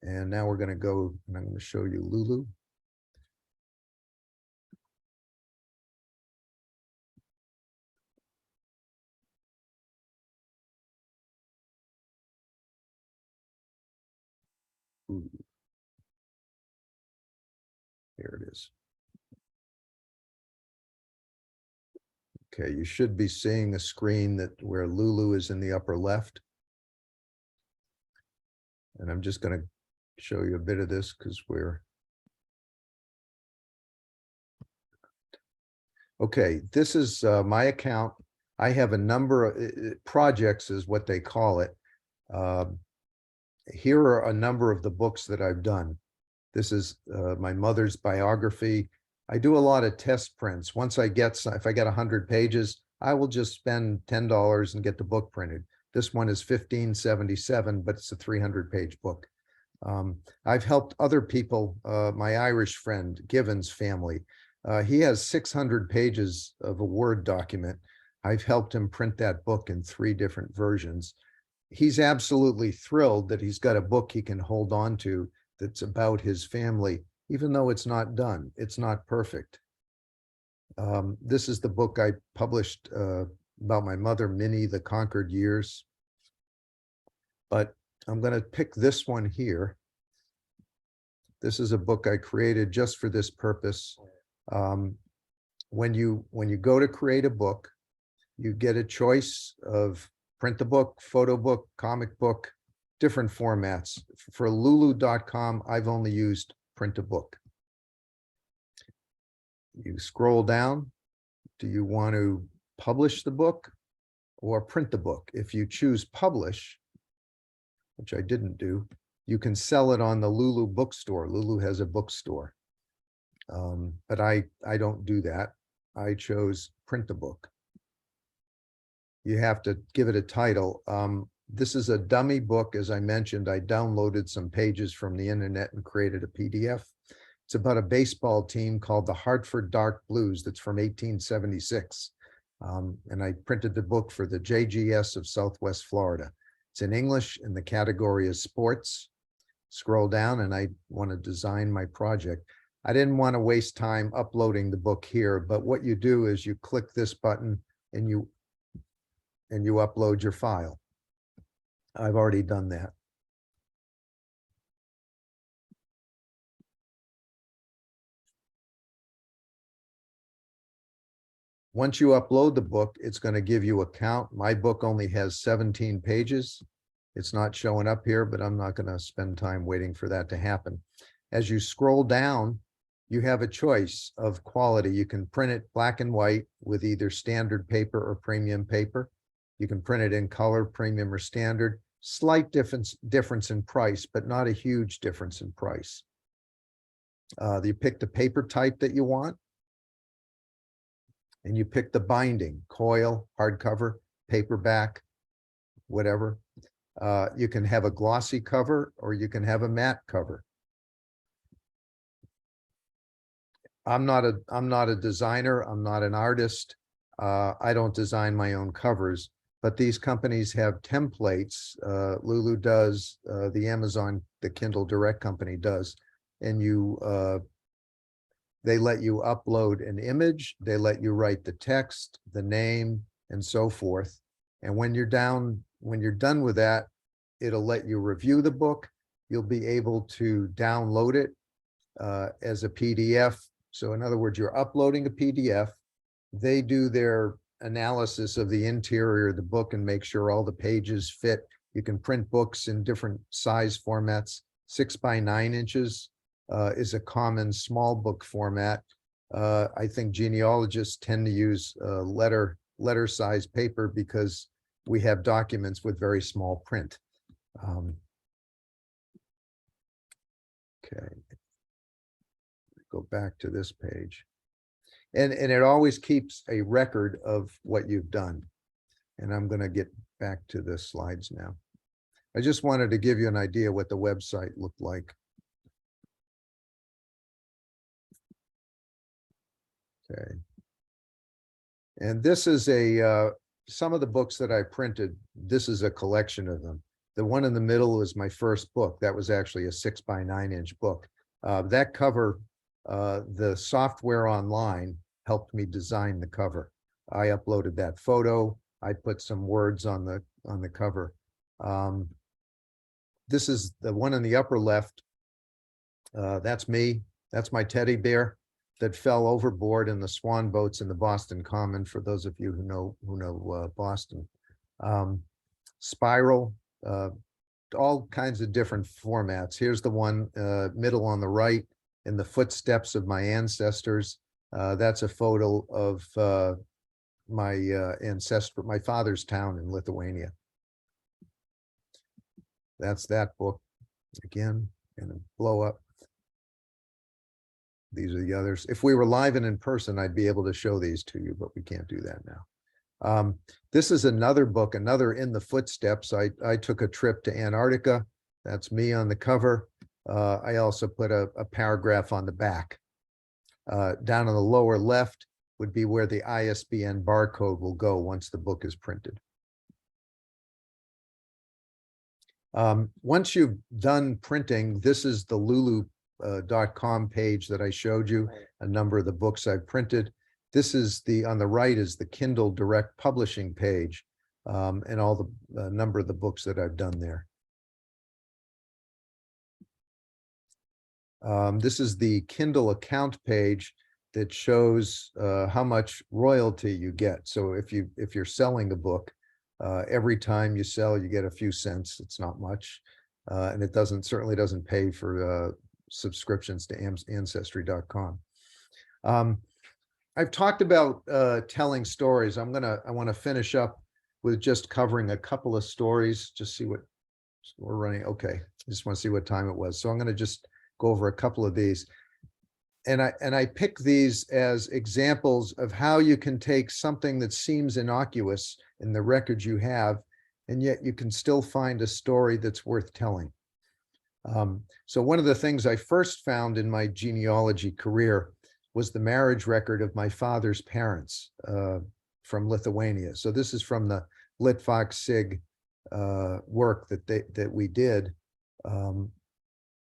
And now we're going to go, and I'm going to show you Lulu. Ooh. Here it is. Okay, you should be seeing a screen where Lulu is in the upper left. And I'm just going to show you a bit of this because okay, this is my account. I have a number of projects is what they call it. Here are a number of the books that I've done. This is my mother's biography. I do a lot of test prints. If I get 100 pages, I will just spend $10 and get the book printed. This one is $15.77, but it's a 300-page book. I've helped other people, my Irish friend, Given's family. He has 600 pages of a Word document. I've helped him print that book in 3 different versions. He's absolutely thrilled that he's got a book he can hold on to that's about his family, even though it's not done. It's not perfect. This is the book I published about my mother, Minnie, The Conquered Years. But I'm going to pick this one here. This is a book I created just for this purpose. When you go to create a book, you get a choice of print the book, photo book, comic book, different formats. For Lulu.com, I've only used print a book. You scroll down. Do you want to publish the book or print the book? If you choose publish, which I didn't do, you can sell it on the Lulu bookstore. Lulu has a bookstore. But I don't do that. I chose print the book. You have to give it a title. This is a dummy book. As I mentioned, I downloaded some pages from the internet and created a PDF. It's about a baseball team called the Hartford Dark Blues that's from 1876. And I printed the book for the JGS of Southwest Florida. It's in English and the category is sports. Scroll down and I want to design my project. I didn't want to waste time uploading the book here, but what you do is you click this button and you upload your file. I've already done that. Once you upload the book, it's going to give you a count. My book only has 17 pages. It's not showing up here, but I'm not going to spend time waiting for that to happen. As you scroll down, you have a choice of quality. You can print it black and white with either standard paper or premium paper. You can print it in color, premium or standard. Slight difference in price, but not a huge difference in price. You pick the paper type that you want. And you pick the binding, coil, hardcover, paperback, whatever. You can have a glossy cover or you can have a matte cover. I'm not a designer. I'm not an artist. I don't design my own covers, but these companies have templates. Lulu does, the Amazon, the Kindle Direct company does, and they let you upload an image, they let you write the text, the name, and so forth. And when you're done with that, it'll let you review the book. You'll be able to download it as a PDF. So in other words, you're uploading a PDF. They do their analysis of the interior of the book and make sure all the pages fit. You can print books in different size formats. 6 by 9 inches is a common small book format. I think genealogists tend to use letter size paper because we have documents with very small print. Okay. Go back to this page. And it always keeps a record of what you've done. And I'm going to get back to the slides now. I just wanted to give you an idea what the website looked like. Okay. And this is some of the books that I printed. This is a collection of them. The one in the middle is my first book. That was actually a 6 by 9 inch book. That cover, the software online helped me design the cover. I uploaded that photo. I put some words on the cover. This is the one in the upper left. That's me. That's my teddy bear that fell overboard in the swan boats in the Boston Common, for those of you who know Boston. Spiral, all kinds of different formats. Here's the one middle on the right, in the footsteps of my ancestors. That's a photo of my father's town in Lithuania. That's that book. Again, gonna blow up. These are the others. If we were live and in person, I'd be able to show these to you, but we can't do that now. This is another book, another in the footsteps. I took a trip to Antarctica. That's me on the cover. I also put a paragraph on the back. Down on the lower left would be where the ISBN barcode will go once the book is printed. Once you've done printing, this is the lulu.com page that I showed you, a number of the books I've printed. This is on the right is the Kindle Direct Publishing page, and all the number of the books that I've done there. This is the Kindle account page that shows how much royalty you get. So if you're selling a book, every time you sell, you get a few cents. It's not much, and it certainly doesn't pay for subscriptions to ancestry.com. I've talked about telling stories. I want to finish up with just covering a couple of stories, just see what So we're running, okay. I just want to see what time it was. So I'm going to just go over a couple of these. And I pick these as examples of how you can take something that seems innocuous in the records you have, and yet you can still find a story that's worth telling. So one of the things I first found in my genealogy career was the marriage record of my father's parents from Lithuania. So this is from the Litvak Sig work that we did.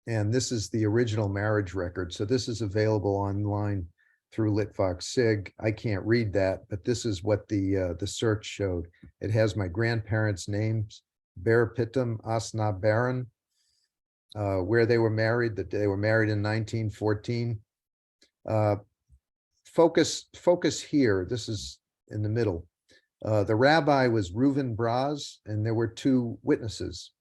And this is the original marriage record. So this is available online through Litvak Sig. I can't read that, but this is what the search showed. It has my grandparents' names, Berpitum Asna Baron, where they were married, that they were married in 1914. Focus here. This is in the middle. The rabbi was Reuven Braz, and there were two witnesses.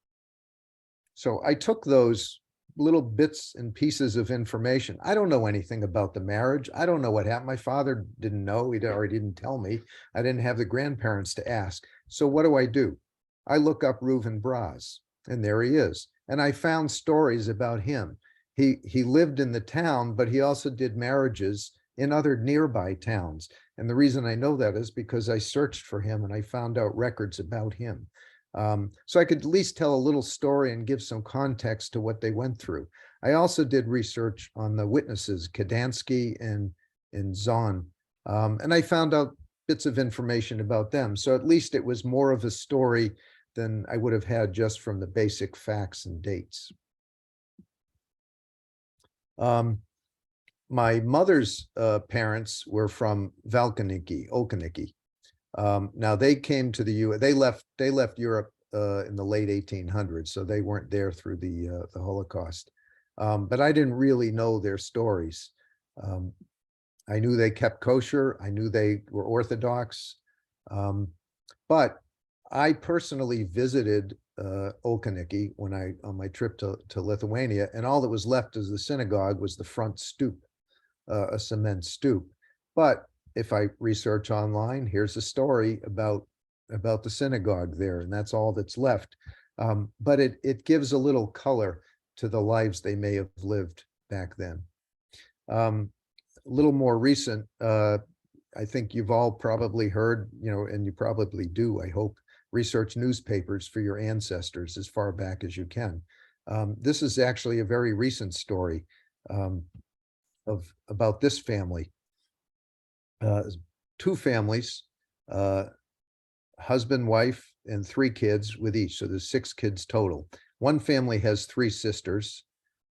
So I took those little bits and pieces of information. I don't know anything about the marriage. I don't know what happened. My father didn't know, he didn't tell me. I didn't have the grandparents to ask. So what do? I look up Reuven Braz, and there he is. And I found stories about him. He lived in the town, but he also did marriages in other nearby towns. And the reason I know that is because I searched for him and I found out records about him. So I could at least tell a little story and give some context to what they went through. I also did research on the witnesses, Kadansky and Zahn, and I found out bits of information about them. So at least it was more of a story than I would have had just from the basic facts and dates. My mother's parents were from Olkaniki. Now they came to the U.S. They left Europe in the late 1800s, so they weren't there through the Holocaust. But I didn't really know their stories. I knew they kept kosher. I knew they were Orthodox. But I personally visited Olkaniki on my trip to Lithuania, and all that was left as the synagogue was the front stoop, a cement stoop. But if I research online, here's a story about the synagogue there, and that's all that's left. But it gives a little color to the lives they may have lived back then. A little more recent, I think you've all probably heard, and you probably do, I hope, research newspapers for your ancestors as far back as you can. This is actually a very recent story about this family. Two families, husband, wife, and 3 kids with each. So there's 6 kids total. One family has 3 sisters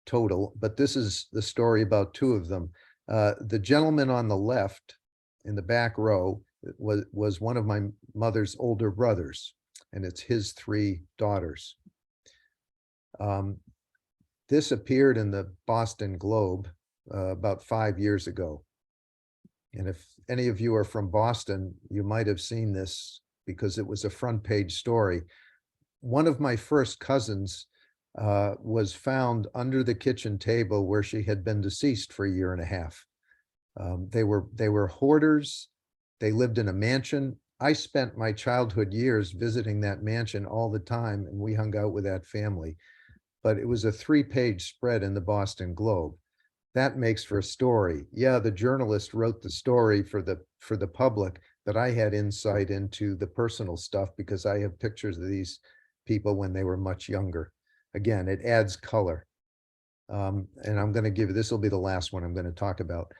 total, but this is the story about 2 of them. The gentleman on the left in the back row was one of my mother's older brothers, and it's his 3 daughters. This appeared in the Boston Globe about 5 years ago. And if any of you are from Boston, you might have seen this because it was a front page story. One of my first cousins was found under the kitchen table where she had been deceased for a year and a half. They were hoarders. They lived in a mansion. I spent my childhood years visiting that mansion all the time, and we hung out with that family. But it was a 3-page spread in the Boston Globe. That makes for a story. Yeah, the journalist wrote the story for the public, but I had insight into the personal stuff because I have pictures of these people when they were much younger. Again, it adds color. And I'm going to give you, this will be the last one I'm going to talk about.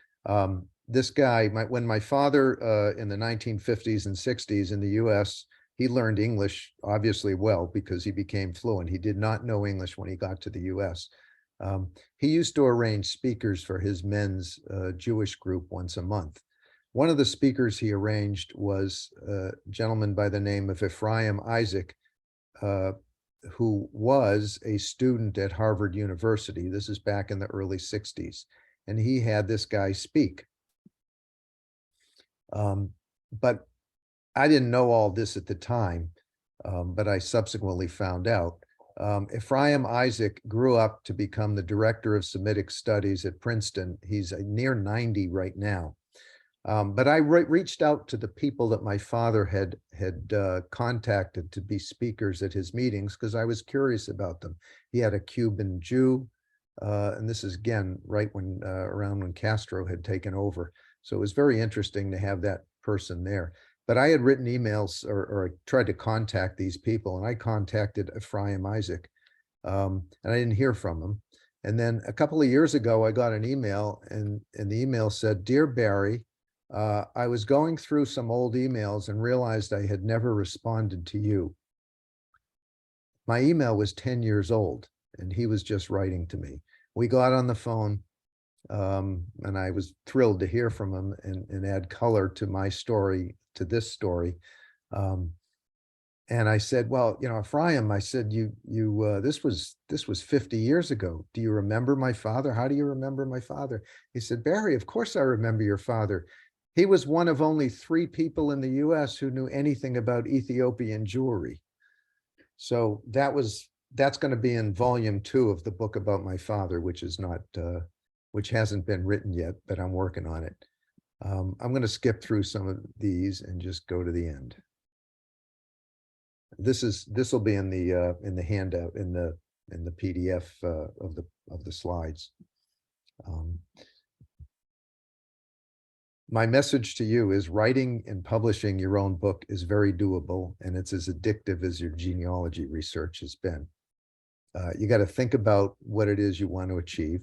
This guy, when my father in the 1950s and 60s in the US, he learned English obviously well because he became fluent. He did not know English when he got to the US. He used to arrange speakers for his men's Jewish group once a month. One of the speakers he arranged was a gentleman by the name of Ephraim Isaac, who was a student at Harvard University. This is back in the early 60s. And he had this guy speak. But I didn't know all this at the time, but I subsequently found out. Ephraim Isaac grew up to become the director of Semitic studies at Princeton. He's near 90 right now. But I reached out to the people that my father had contacted to be speakers at his meetings because I was curious about them. He had a Cuban Jew, and this is again right when around when Castro had taken over. So it was very interesting to have that person there. But I had written emails or tried to contact these people, and I contacted Ephraim Isaac, and I didn't hear from him. And then a couple of years ago, I got an email, and the email said, "Dear Barry, I was going through some old emails and realized I had never responded to you." My email was 10 years old, and he was just writing to me. We got on the phone, and I was thrilled to hear from him and add color to my story, to this story. And I said, "Well, you know, Ephraim," I said, this was 50 years ago. Do you remember my father? How do you remember my father?" He said, "Barry, of course I remember your father. He was one of only 3 people in the US who knew anything about Ethiopian jewelry." So that's going to be in volume 2 of the book about my father, which is not, which hasn't been written yet, but I'm working on it. I'm going to skip through some of these and just go to the end. This will be in the handout, in the PDF of the slides. My message to you is writing and publishing your own book is very doable, and it's as addictive as your genealogy research has been. You got to think about what it is you want to achieve.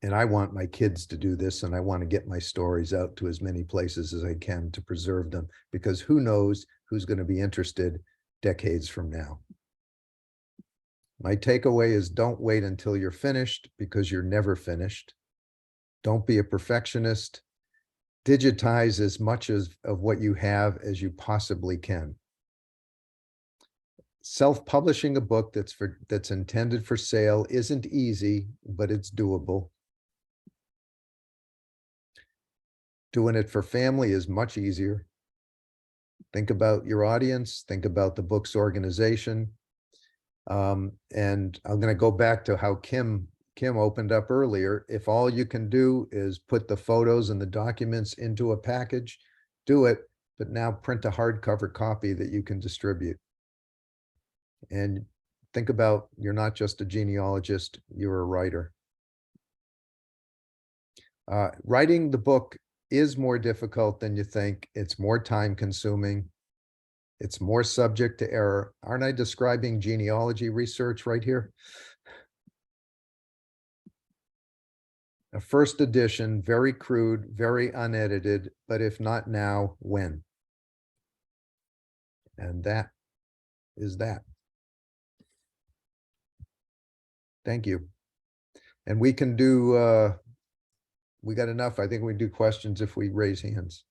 And I want my kids to do this, and I want to get my stories out to as many places as I can to preserve them, because who knows who's going to be interested decades from now. My takeaway is don't wait until you're finished, because you're never finished. Don't be a perfectionist. Digitize as much of what you have as you possibly can. Self-publishing a book that's intended for sale isn't easy, but it's doable. Doing it for family is much easier. Think about your audience, think about the book's organization. And I'm going to go back to how Kim opened up earlier. If all you can do is put the photos and the documents into a package, do it, but now print a hardcover copy that you can distribute. And think about, you're not just a genealogist, you're a writer. Writing the book is more difficult than you think. It's more time consuming. It's more subject to error. Aren't I describing genealogy research right here? A first edition, very crude, very unedited, but if not now, when? And that is that. Thank you. And we can do, we got enough. I think we do questions if we raise hands.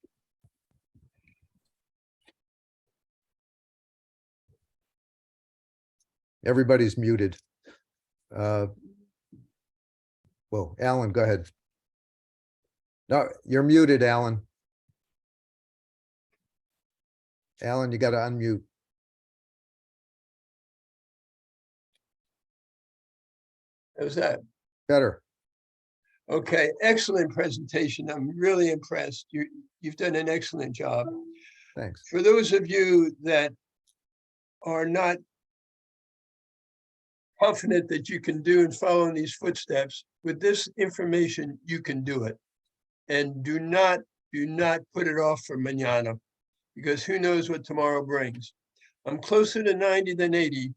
Everybody's muted. Well, Alan, go ahead. No, you're muted, Alan. Alan, you got to unmute. How's that? Better. Okay, excellent presentation. I'm really impressed. You've done an excellent job. Thanks. For those of you that are not confident that you can do and follow in these footsteps, with this information, you can do it. And do not put it off for mañana, because who knows what tomorrow brings. I'm closer to 90 than 80.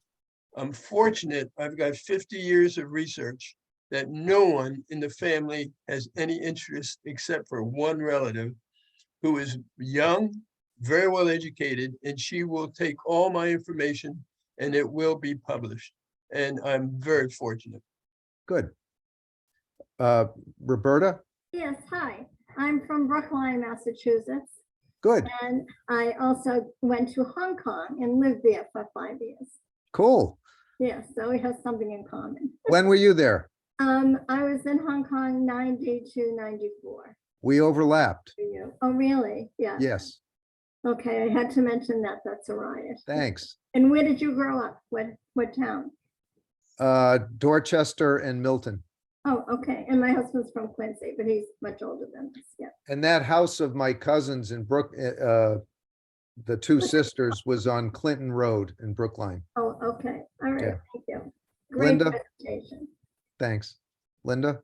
I'm fortunate. I've got 50 years of research that no one in the family has any interest except for one relative who is young, very well educated, and she will take all my information and it will be published. And I'm very fortunate. Good. Roberta? Yes, hi. I'm from Brookline, Massachusetts, Good. and I also went to Hong Kong and lived there for 5 years. Cool. Yes, so we have something in common. When were you there? I was in Hong Kong 90 to 94. We overlapped. Oh, really? Yeah. Yes. Okay, I had to mention that. That's a riot. Thanks. And where did you grow up? What town? Dorchester and Milton. Oh, okay. And my husband's from Quincy, but he's much older than us. Yeah. And that house of my cousins in the two sisters was on Clinton Road in Brookline. Oh, okay. All right. Yeah. Thank you. Great Linda? presentation. Thanks. Linda?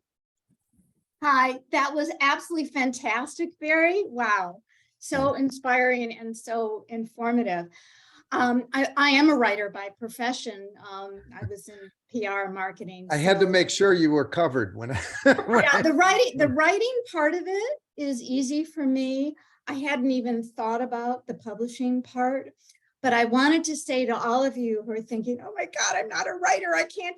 Hi, that was absolutely fantastic, Barry. Wow. So inspiring and so informative. I am a writer by profession. I was in PR marketing. I had to so- make sure you were covered when I. Yeah, the writing part of it is easy for me. I hadn't even thought about the publishing part, but I wanted to say to all of you who are thinking, oh my God, I'm not a writer. I can't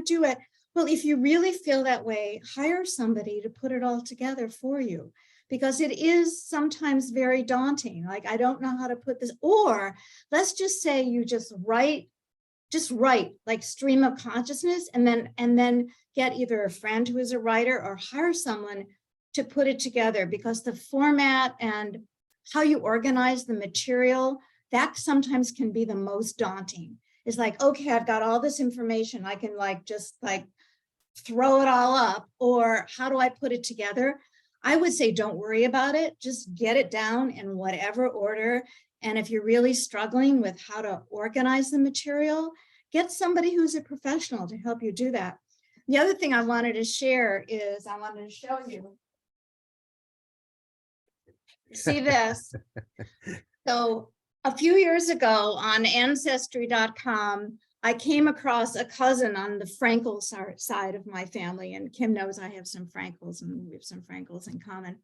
do it. Well, if you really feel that way, hire somebody to put it all together for you, because it is sometimes very daunting. Like, I don't know how to put this, or let's just say you just write like stream of consciousness, and then get either a friend who is a writer or hire someone to put it together, because the format and how you organize the material, that sometimes can be the most daunting. It's like, okay, I've got all this information. I can just throw it all up, or how do I put it together? I would say don't worry about it. Just get it down in whatever order. And if you're really struggling with how to organize the material, get somebody who's a professional to help you do that. The other thing I wanted to share is I wanted to show you. See this? So a few years ago on ancestry.com, I came across a cousin on the Frankel side of my family, and Kim knows I have some Frankels, and we have some Frankels in common.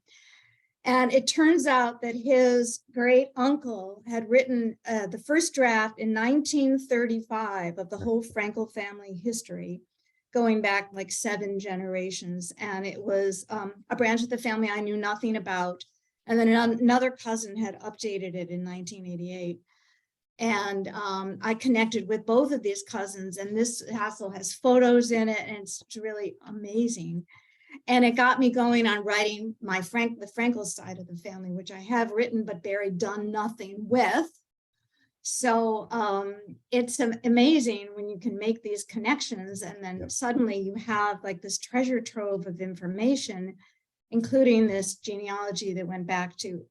And it turns out that his great uncle had written the first draft in 1935 of the whole Frankel family history, going back like 7 generations. And it was a branch of the family I knew nothing about. And then another cousin had updated it in 1988. And I connected with both of these cousins, and this hassle has photos in it, and it's really amazing. And it got me going on writing the Frankel side of the family, which I have written, but Barry done nothing with. So it's amazing when you can make these connections, and then suddenly you have like this treasure trove of information, including this genealogy that went back to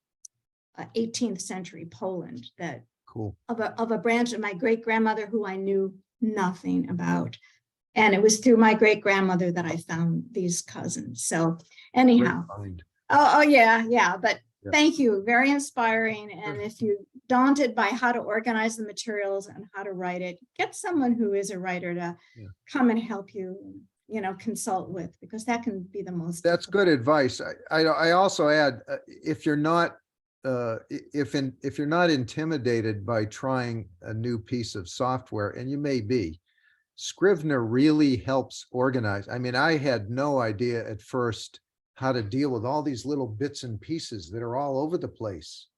18th century Poland, that Cool. of a branch of my great grandmother who I knew nothing about. And it was through my great grandmother that I found these cousins. So anyhow, yeah. But thank you, very inspiring. And if you're daunted by how to organize the materials and how to write it, get someone who is a writer to come and help you, consult with, because that can be the most. That's good advice. I also add, if you're not if you're not intimidated by trying a new piece of software, and you may be, Scrivener really helps organize. I mean, I had no idea at first how to deal with all these little bits and pieces that are all over the place.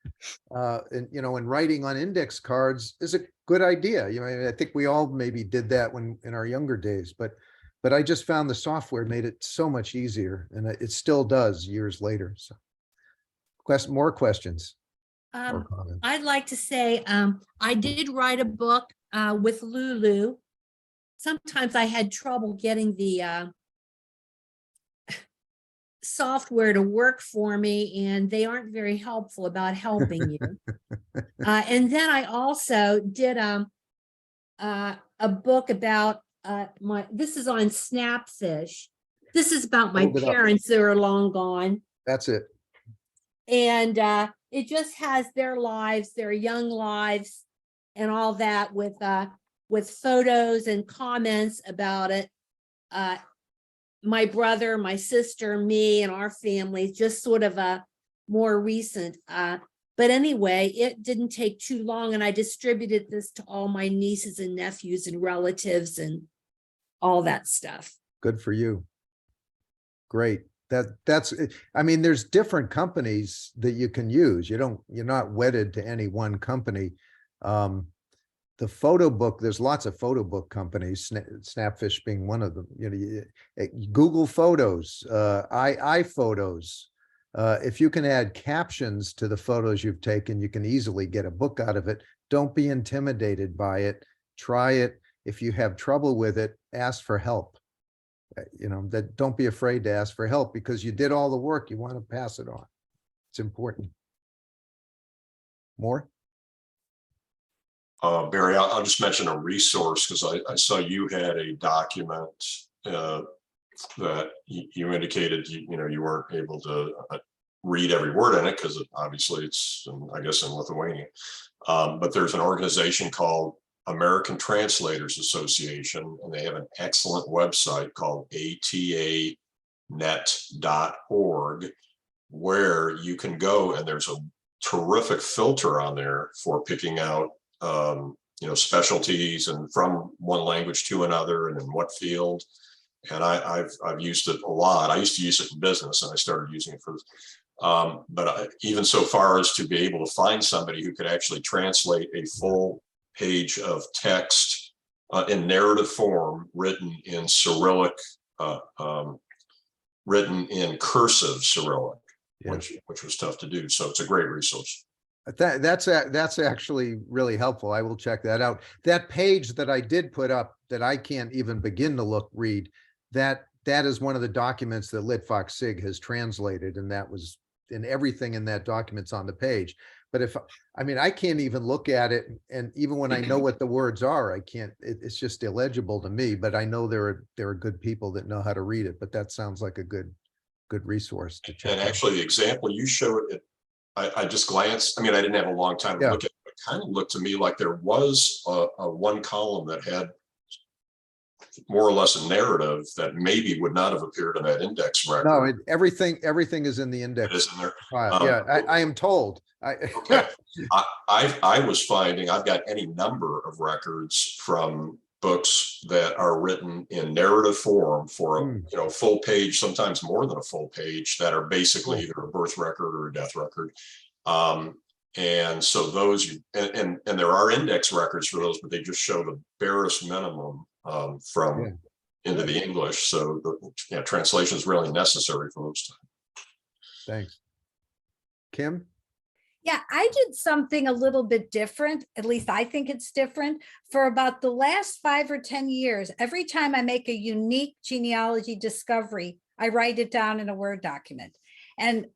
And writing on index cards is a good idea. I think we all maybe did that in our younger days, but I just found the software made it so much easier, and it still does years later. So more questions or comments? I'd like to say, I did write a book with Lulu. Sometimes I had trouble getting the software to work for me, and they aren't very helpful about helping you. And then I also did a book about this is on Snapfish. This is about my Hold it up. parents that are long gone. That's it. And it just has their lives, their young lives, and all that with photos and comments about it. My brother, my sister, me, and our family, just sort of a more recent. But anyway, it didn't take too long, and I distributed this to all my nieces and nephews and relatives and all that stuff. Good for you. Great. I mean, there's different companies that you can use. You're not wedded to any one company. The photo book, there's lots of photo book companies, Snapfish being one of them. Google Photos, iPhotos. If you can add captions to the photos you've taken, you can easily get a book out of it. Don't be intimidated by it. Try it. If you have trouble with it, ask for help. You know, that don't be afraid to ask for help because you did all the work. You want to pass it on. It's important. More? Barry, I'll just mention a resource because I saw you had a document that you indicated you weren't able to read every word in it because obviously it's, I guess, in Lithuanian. But there's an organization called American Translators Association, and they have an excellent website called atanet.org, where you can go and there's a terrific filter on there for picking out specialties and from one language to another and in what field. And I've used it a lot. I used to use it in business, and I started using it for but even so far as to be able to find somebody who could actually translate a full page of text in narrative form, written in Cyrillic, written in cursive Cyrillic, Yeah. which was tough to do. So it's a great resource. That's actually really helpful. I will check that out. That page that I did put up that I can't even begin to read, that is one of the documents that LitFox Sig has translated, and that was, and everything in that document's on the page. But I can't even look at it, and even when I know what the words are, I can't. It's just illegible to me. But I know there are good people that know how to read it. But that sounds like a good resource to check And out. actually, the example you showed it, I just glanced. I didn't have a long time to look at it. It kind of looked to me like there was a one column that had more or less a narrative that maybe would not have appeared in that index record. No, everything is in the index. It is in there. file. I am told. Okay. I was finding I've got any number of records from books that are written in narrative form for a full page, sometimes more than a full page, that are basically either a birth record or a death record. And so those, and there are index records for those, but they just show the barest minimum from into the English. So the translation is really necessary for those times. Thanks. Kim? Yeah, I did something a little bit different. At least I think it's different. For about the last 5 or 10 years, every time I make a unique genealogy discovery, I write it down in a Word document. And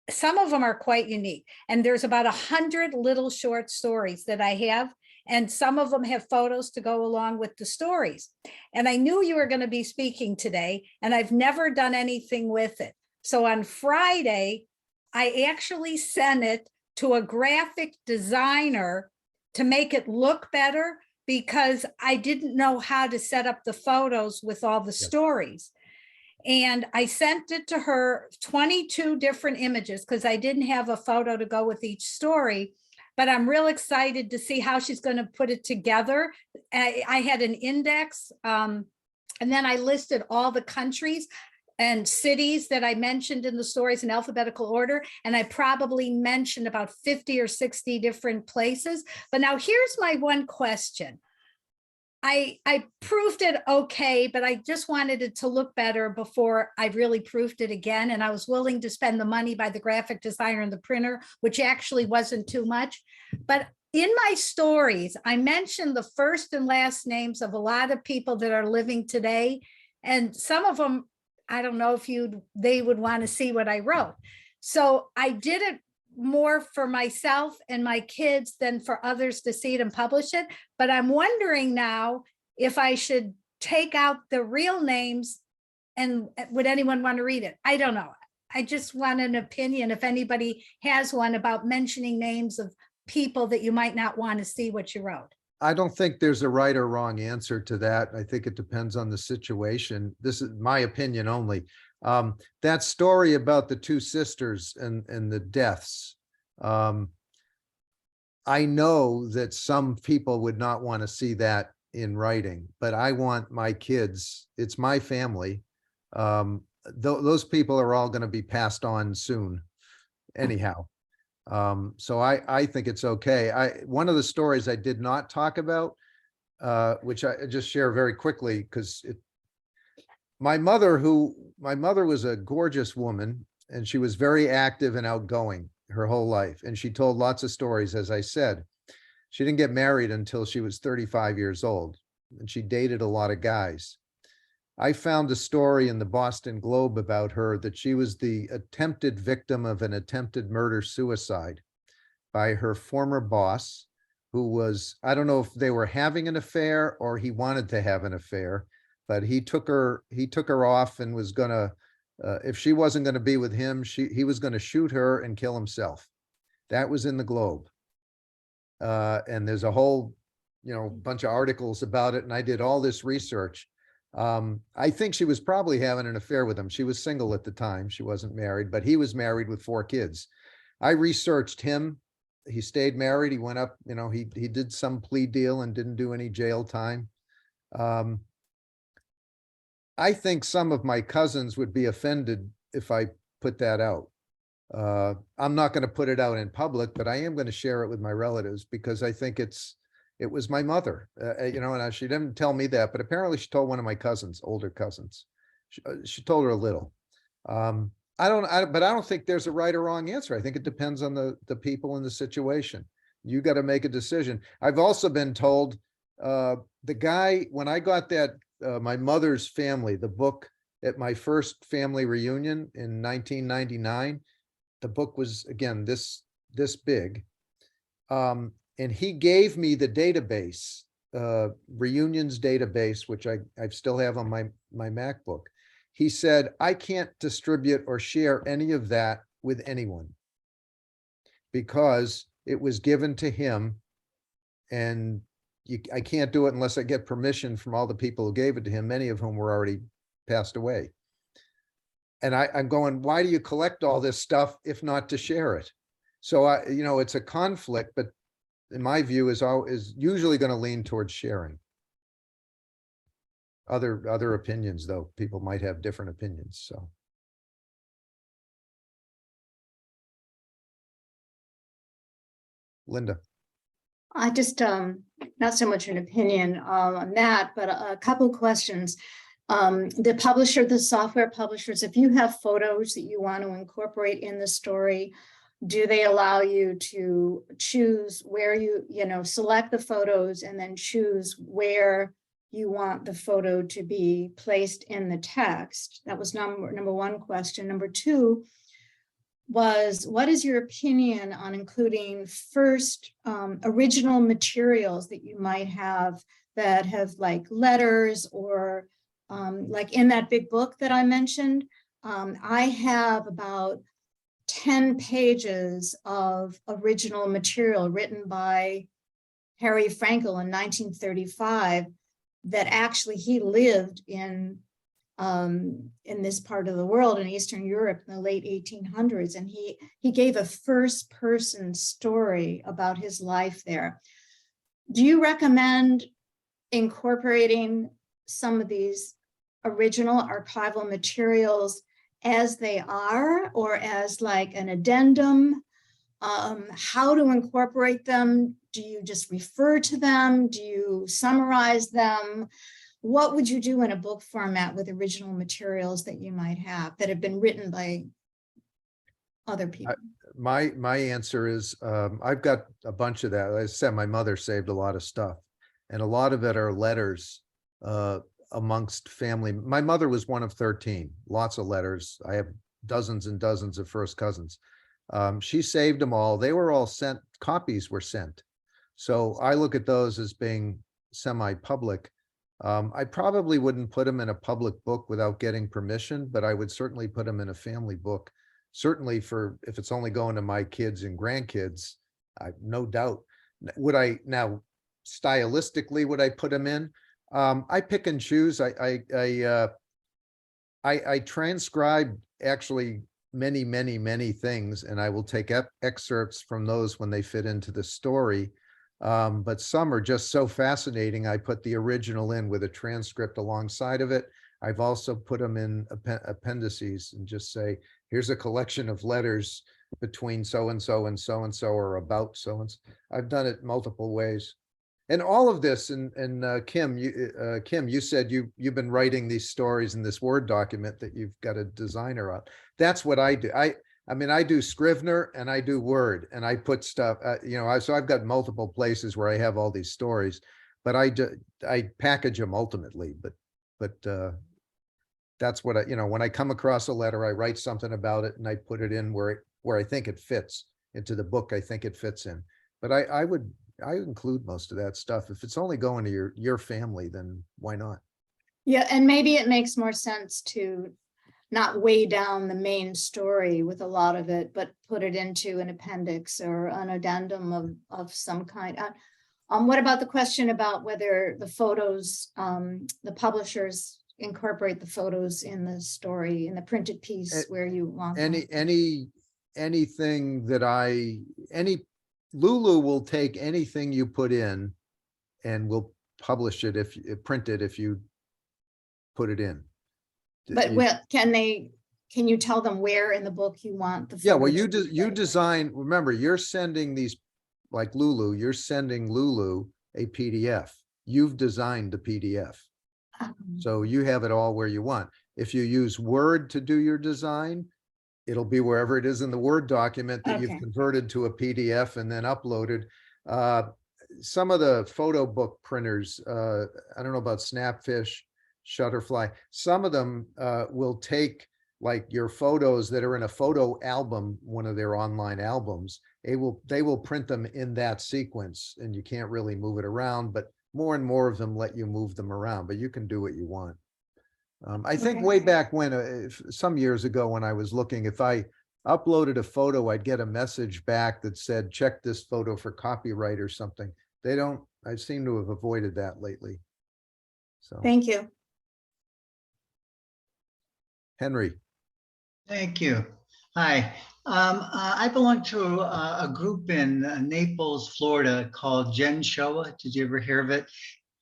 some of them are quite unique. And there's about 100 little short stories that I have. And some of them have photos to go along with the stories. And I knew you were going to be speaking today, and I've never done anything with it. So on Friday, I actually sent it to a graphic designer to make it look better, because I didn't know how to set up the photos with all the stories. And I sent it to her 22 different images because I didn't have a photo to go with each story. But I'm real excited to see how she's going to put it together. I had an index, and then I listed all the countries and cities that I mentioned in the stories in alphabetical order. And I probably mentioned about 50 or 60 different places. But now here's my one question. I proofed it okay, but I just wanted it to look better before I really proofed it again. And I was willing to spend the money by the graphic designer and the printer, which actually wasn't too much. But in my stories, I mentioned the first and last names of a lot of people that are living today. And some of them, I don't know if they would want to see what I wrote. So I did it more for myself and my kids than for others to see it and publish it. But I'm wondering now if I should take out the real names, and would anyone want to read it? I don't know. I just want an opinion if anybody has one about mentioning names of people that you might not want to see what you wrote. I don't think there's a right or wrong answer to that. I think it depends on the situation. This is my opinion only. That story about the 2 sisters and the deaths. I know that some people would not want to see that in writing, but I want my kids, it's my family. Those people are all going to be passed on soon anyhow. So I think it's okay. One of the stories I did not talk about, which I just share very quickly, because my mother was a gorgeous woman, and she was very active and outgoing her whole life. And she told lots of stories. As I said, she didn't get married until she was 35 years old, and she dated a lot of guys. I found a story in the Boston Globe about her that she was the attempted victim of an attempted murder-suicide by her former boss, who was, I don't know if they were having an affair or he wanted to have an affair, but he took her off and was gonna, if she wasn't gonna be with him, he was gonna shoot her and kill himself. That was in the Globe. And there's a whole, bunch of articles about it, and I did all this research. I think she was probably having an affair with him. She was single at the time. She wasn't married, but he was married with 4 kids. I researched him. He stayed married. He went up, he did some plea deal and didn't do any jail time. I think some of my cousins would be offended if I put that out. I'm not going to put it out in public, but I am going to share it with my relatives because I think it was my mother, and she didn't tell me that, but apparently she told one of my cousins, older cousins. She told her a little. But I don't think there's a right or wrong answer. I think it depends on the people in the situation. You got to make a decision. I've also been told the guy, when I got that, my mother's family, the book at my first family reunion in 1999, the book was, again, this big. And he gave me the database, reunions database, which I still have on my MacBook. He said, I can't distribute or share any of that with anyone because it was given to him, and I can't do it unless I get permission from all the people who gave it to him, many of whom were already passed away. And I'm going, why do you collect all this stuff if not to share it? So it's a conflict, but in my view is usually going to lean towards sharing. Other opinions, though, people might have different opinions. So. Linda. I just, not so much an opinion on that, but a couple questions. The publisher, the software publishers, if you have photos that you want to incorporate in the story, do they allow you to choose where select the photos and then choose where you want the photo to be placed in the text? That was number one question. Number two was, what is your opinion on including first original materials that you might have that have like letters or like in that big book that I mentioned? I have about 10 pages of original material written by Harry Frankel in 1935 that actually he lived in this part of the world in Eastern Europe in the late 1800s. And he gave a first person story about his life there. Do you recommend incorporating some of these original archival materials as they are, or as like an addendum? How to incorporate them? Do you just refer to them? Do you summarize them? What would you do in a book format with original materials that you might have that have been written by other people? My answer is, I've got a bunch of that. As I said, my mother saved a lot of stuff, and a lot of it are letters amongst family. My mother was one of 13, lots of letters. I have dozens and dozens of first cousins. She saved them all. They were all sent, copies were sent. So I look at those as being semi-public. I probably wouldn't put them in a public book without getting permission, but I would certainly put them in a family book. Certainly for, if it's only going to my kids and grandkids, no doubt. Would I, now stylistically, would I put them in? I pick and choose. I transcribe actually many things, and I will take excerpts from those when they fit into the story. But some are just so fascinating. I put the original in with a transcript alongside of it. I've also put them in appendices and just say, here's a collection of letters between so-and-so and so-and-so, or about so-and-so. I've done it multiple ways. And all of this, and Kim, you said you've been writing these stories in this Word document that you've got a designer on. That's what I do. I mean, I do Scrivener and I do Word, and I put stuff, so I've got multiple places where I have all these stories, but I package them ultimately. But that's what when I come across a letter, I write something about it and I put it in where I think it fits into the book I think it fits in. But I would include most of that stuff. If it's only going to your family, then why not? Yeah, and maybe it makes more sense to not weigh down the main story with a lot of it, but put it into an appendix or an addendum of some kind. What about the question about whether the photos, the publishers incorporate the photos in the story, in the printed piece where you want them? Anything that Lulu will take anything you put in and will publish it print it if you put it in. But can you tell them where in the book you want the? Yeah, well, photos to be you placed? design, remember, you're sending these, like Lulu, you're sending Lulu a PDF. You've designed the PDF. So you have it all where you want. If you use Word to do your design, it'll be wherever it is in the Word document that you've Okay. converted to a PDF and then uploaded. Some of the photo book printers, I don't know about Snapfish, Shutterfly, some of them will take like your photos that are in a photo album, one of their online albums, they will print them in that sequence and you can't really move it around, but more and more of them let you move them around, but you can do what you want. I think Okay. way back when, some years ago when I was looking, if I uploaded a photo, I'd get a message back that said, check this photo for copyright or something. I seem to have avoided that lately. So, Thank you. Henry. Thank you. Hi. I belong to a group in Naples, Florida called Gen Showa. Did you ever hear of it?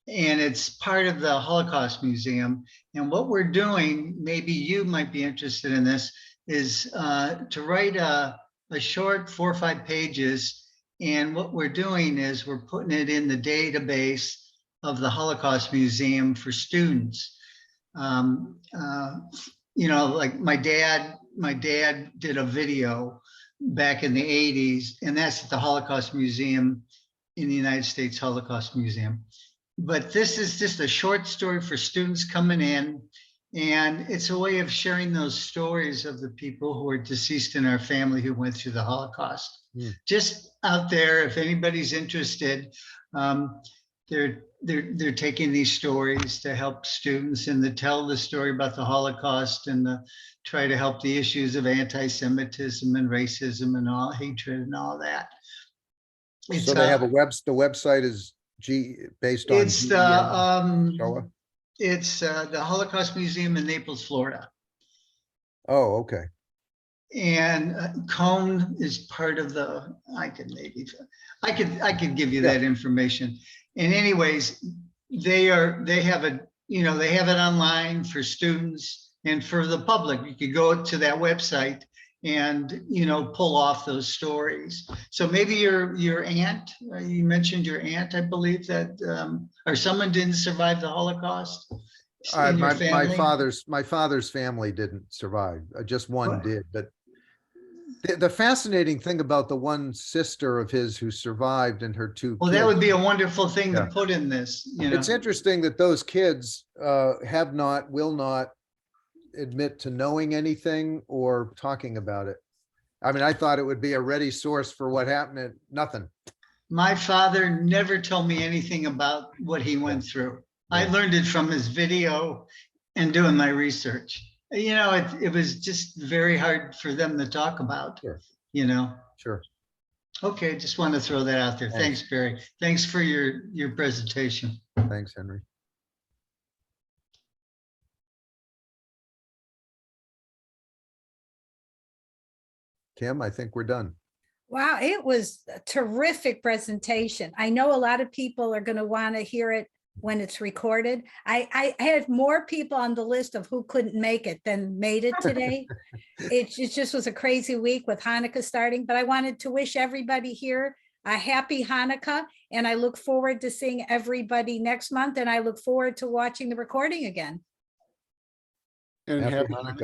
And it's part of the Holocaust Museum. And what we're doing, maybe you might be interested in this, is to write a short 4 or 5 pages. And what we're doing is we're putting it in the database of the Holocaust Museum for students. Like my dad did a video back in the 80s, and that's at the Holocaust Museum in the United States Holocaust Museum. But this is just a short story for students coming in, and it's a way of sharing those stories of the people who are deceased in our family who went through the Holocaust. Just out there, if anybody's interested, they're taking these stories to help students and to tell the story about the Holocaust and try to help the issues of anti-Semitism and racism and all hatred and all that. So they have the website is based on it's Showa? It's the Holocaust Museum in Naples, Florida. Oh, okay. And Cone is part of the, I could give you that information. And anyways, they have it online for students and for the public. You could go to that website and pull off those stories. So maybe your aunt, you mentioned your aunt, I believe that, or someone didn't survive the Holocaust in your family? My father's family didn't survive. Just one did, but the fascinating thing about the one sister of his who survived and her 2 Well, kids, that would be a wonderful thing to put in this. It's interesting that those kids will not admit to knowing anything or talking about it. I mean, I thought it would be a ready source for what happened. Nothing. My father never told me anything about what he went through. I learned it from his video and doing my research. It was just very hard for them to talk about, Sure. Okay, just want to throw that out there. Thanks, Barry. Thanks for your presentation. Thanks, Henry. Kim, I think we're done. Wow, it was a terrific presentation. I know a lot of people are going to want to hear it when it's recorded. I had more people on the list of who couldn't make it than made it today. It just was a crazy week with Hanukkah starting, but I wanted to wish everybody here a happy Hanukkah, and I look forward to seeing everybody next month, and I look forward to watching the recording again. And Happy happy Hanukkah.